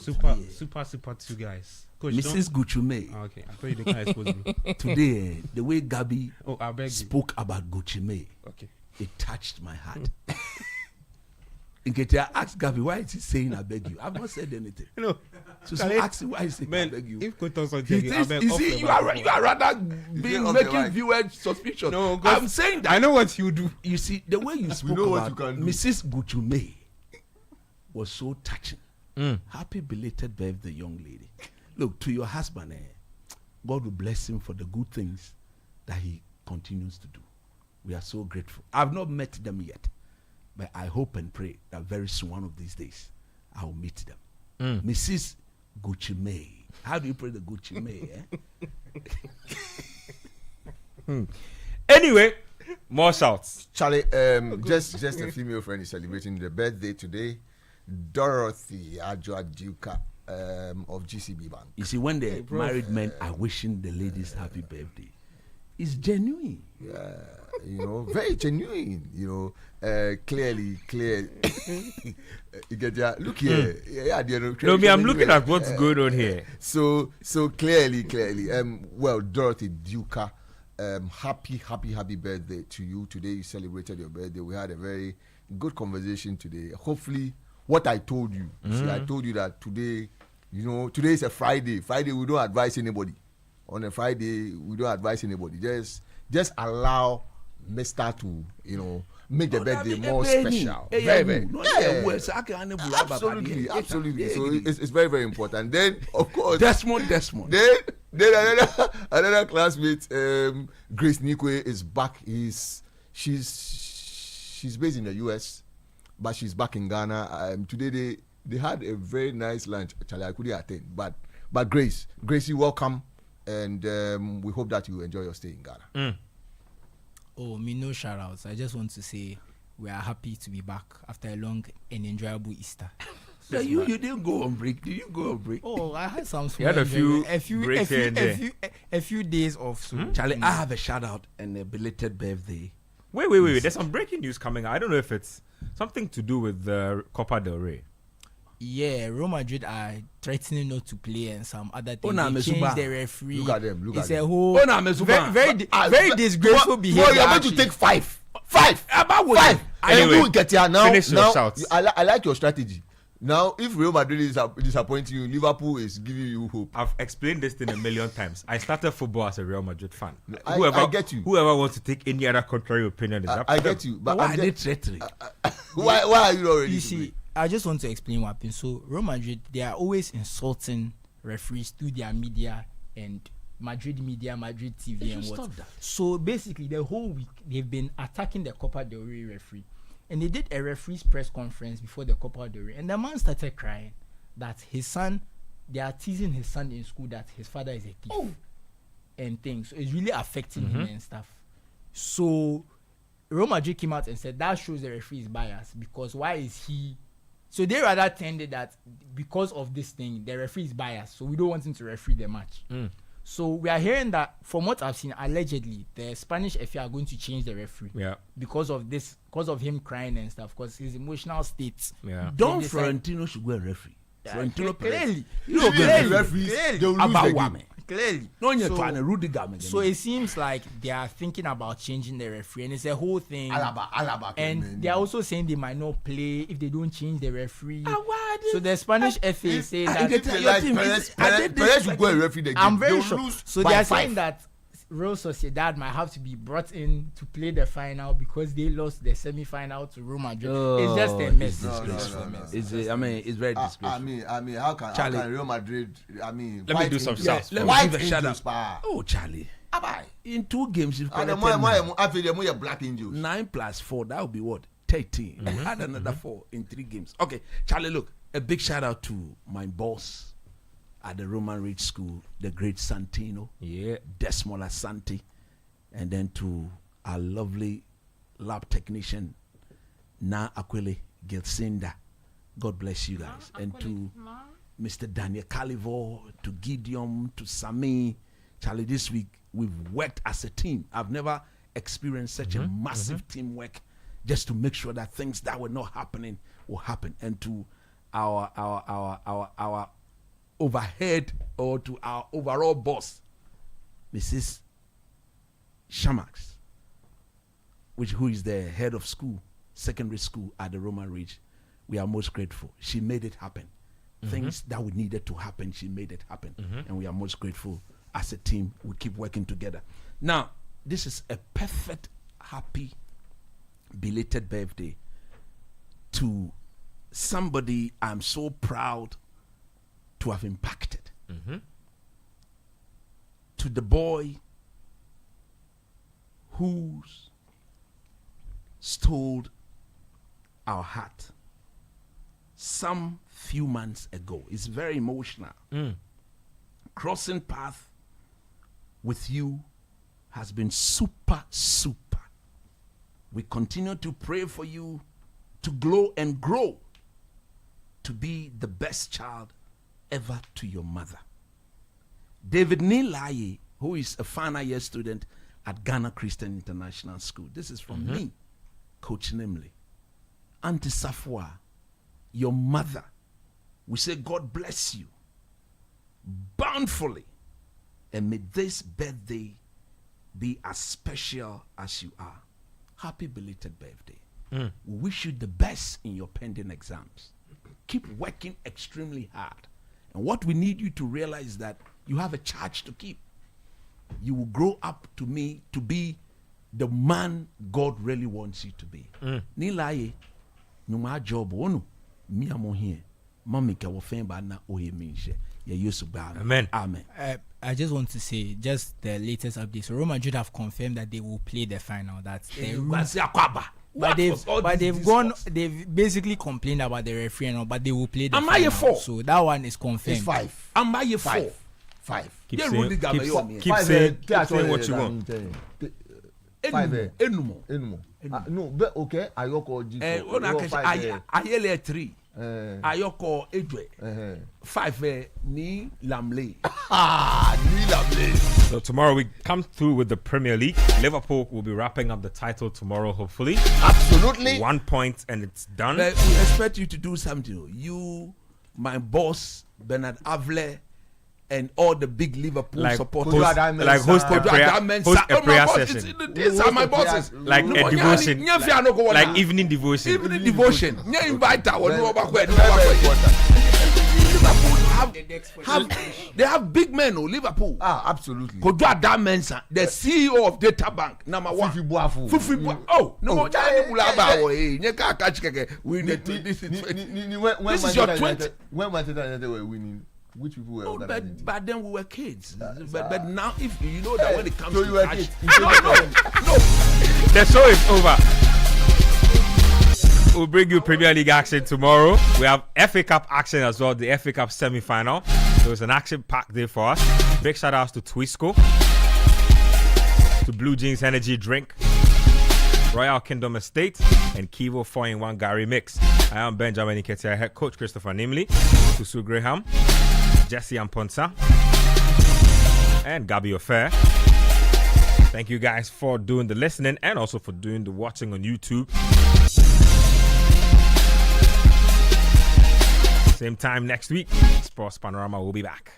two guys. Coach, Mrs. Gucci May. Okay, I thought you didn't expose me. Today, the way Gabby Oh, I beg you. spoke about Gucci May, Okay. it touched my heart. Nketsia asked Gabby, why is he saying I beg you? I've not said anything. No, So she asked him why he's saying I man. beg you. If Koto He something, I thinks, beg you off see, the you are microphone. rather off the making mic. viewers suspicious. No, 'cause I'm saying that. I know what you do. You see, the way you spoke know what about you can do. Mrs. Gucci May was so touching. Happy belated birthday, young lady. Look, to your husband, God will bless him for the good things that he continues to do. We are so grateful. I've not met them yet, but I hope and pray that very soon, one of these days, I will meet them. Mrs. Gucci May. How do you pray the Gucci May? Anyway, more shouts. Charlie, just a female friend is celebrating the birthday today. Dorothy Ajwa Duka of GCB Bank. You see, when the married men are wishing the ladies happy birthday, it's genuine. Yeah, very genuine. Clearly. You get ya. Look here. No, me, I'm looking at what's going on here. So clearly. Well, Dorothy Duka, happy birthday to you. Today you celebrated your birthday. We had a very good conversation today. Hopefully, what I told you. See, I told you that today, today is a Friday. Friday we don't advise anybody. On a Friday we don't advise anybody. Just allow Mr. to make the birthday more special. Very. Absolutely. So it's very, very important. Then of course Desmond. Then another classmate, Grace Nikwe, is back. She's based in the US, but she's back in Ghana. Today they had a very nice lunch. Actually, I couldn't attend, but Gracie, welcome, and we hope that you enjoy your stay in Ghana. Oh, me no shout outs. I just want to say we are happy to be back after a long and enjoyable Easter. So you didn't go on break. Did you go on break? Oh, I had some. You had a few days off. So Charlie, I have a shout out and a belated birthday. Wait. There's some breaking news coming out. I don't know if it's something to do with the Copa del Rey. Yeah, Real Madrid are threatening not to play and some other things. They changed the referee. Look at them. It's a whole very You're disgraceful behavior. going to take five. Anyway, And Nketsia, finish your shouts. I like your strategy. Now, if Real Madrid is disappointing you, Liverpool is giving you hope. I've explained this thing a million times. I started football as a Real Madrid fan. I get you. Whoever wants to take any other contrary opinion is up to I them. get you. But Why are they threatening? why are you not ready? You to see, play? I just want to explain what happened. So Real Madrid, they are always insulting referees through their media and Madrid media, Madrid TV and what. Stop that. So basically, the whole week they've been attacking the Copa del Rey referee, and they did a referee's press conference before the Copa del Rey, and the man started crying that his son, they are teasing his son in school that his father is a thief and things. So it's really affecting him and stuff. So Real Madrid came out and said that shows the referee is biased because why is he? So they rather tended that because of this thing, the referee is biased, so we don't want him to referee the match. So we are hearing that from what I've seen, allegedly the Spanish FA are going to change the referee because of this, because of him crying and stuff, because his emotional state. Don't Florentino should go a referee. Florentino clearly, clearly. No, you're trying to Rudiger. So it seems like they are thinking about changing the referee, and it's a whole thing. Alaba And they are also saying they might not play if they don't change the referee. So the Spanish FA is saying that Perez will go and referee the game. I'm very They'll sure. lose So by they are 5. saying that Real Sociedad might have to be brought in to play the final because they lost the semi-final to Real Madrid. It's just a mess. It's very disgraceful. I mean, how can Real Madrid? I mean, Let me do some shouts. Let me give a shout out. Oh, Charlie. In 2 games, you've got I feel they're black angels. 9 plus 4. That would be what? 13. Add another 4 in 3 games. Okay, Charlie. Look, a big shout out to my boss at the Roman Ridge School, the great Santino, Desmond Asante, and then to our lovely lab technician, Na Aquile Gilcinda. God bless you guys. And to Mr. Daniel Calivor, to Gideon, to Sami. Charlie, this week we've worked as a team. I've never experienced such a massive teamwork just to make sure that things that were not happening will happen. And to our overhead or to our overall boss, Mrs. Shamax, who is the head of school, secondary school at the Roman Ridge. We are most grateful. She made it happen. Things that we needed to happen, she made it happen. And we are most grateful. As a team, we keep working together. Now, this is a perfect, happy, belated birthday to somebody I'm so proud to have impacted. To the boy who stole our heart some few months ago. It's very emotional. Crossing path with you has been super. We continue to pray for you to glow and grow to be the best child ever to your mother. David Nilaye, who is a final year student at Ghana Christian International School. This is from me, Coach Nimley. Auntie Safwa, your mother, we say God bless you bountifully, and may this birthday be as special as you are. Happy belated birthday. We wish you the best in your pending exams. Keep working extremely hard. And what we need you to realize is that you have a charge to keep. You will grow up to be the man God really wants you to be. Nilaye, numa job onu mi amo here. Mami ke wo fen ba na oheminhye. Amen. Amen. I just want to say, just the latest updates. So Real Madrid have confirmed that they will play the final. That's the they've basically complained about the referee and all, but they will play the final. 4? So that one is confirmed. It's 5. Am I 4? 5. Keep saying what you want. Enumo. No, but okay. Ayoko G4. Ayele 3. Ayoko Edwe. 5 ni Lamley. Ni Lamley. So tomorrow we come through with the Premier League. Liverpool will be wrapping up the title tomorrow, hopefully. Absolutely. 1 point and it's done. But we expect you to do something. You, my boss, Bernard Avle, and all the big Liverpool supporters. Host a prayer session. These are my bosses. Like a devotion. Like evening devotion. Evening devotion. They have big men, Liverpool. Absolutely. Kodwa Damensa, the CEO of Data Bank, number 1. Oh, no, this is your 20. When Manchester United were winning, which people were organizing? But then we were kids. But now, if you know that when it comes so to you were cash, kids. no. The show is over. We'll bring you Premier League action tomorrow. We have FA Cup action as well, the FA Cup semi-final. So it's an action-packed day for us. Big shout-outs to Twisco, to Blue Jeans Energy Drink, Royal Kingdom Estate, and Kivo 4-in-1 Gary Mix. I am Benjamin Nketsia, head coach Christopher Nimley, Susu Graham, Jesse Amponsa, and Gabi Ofer. Thank you guys for doing the listening and also for doing the watching on YouTube. Same time next week, Sports Panorama will be back.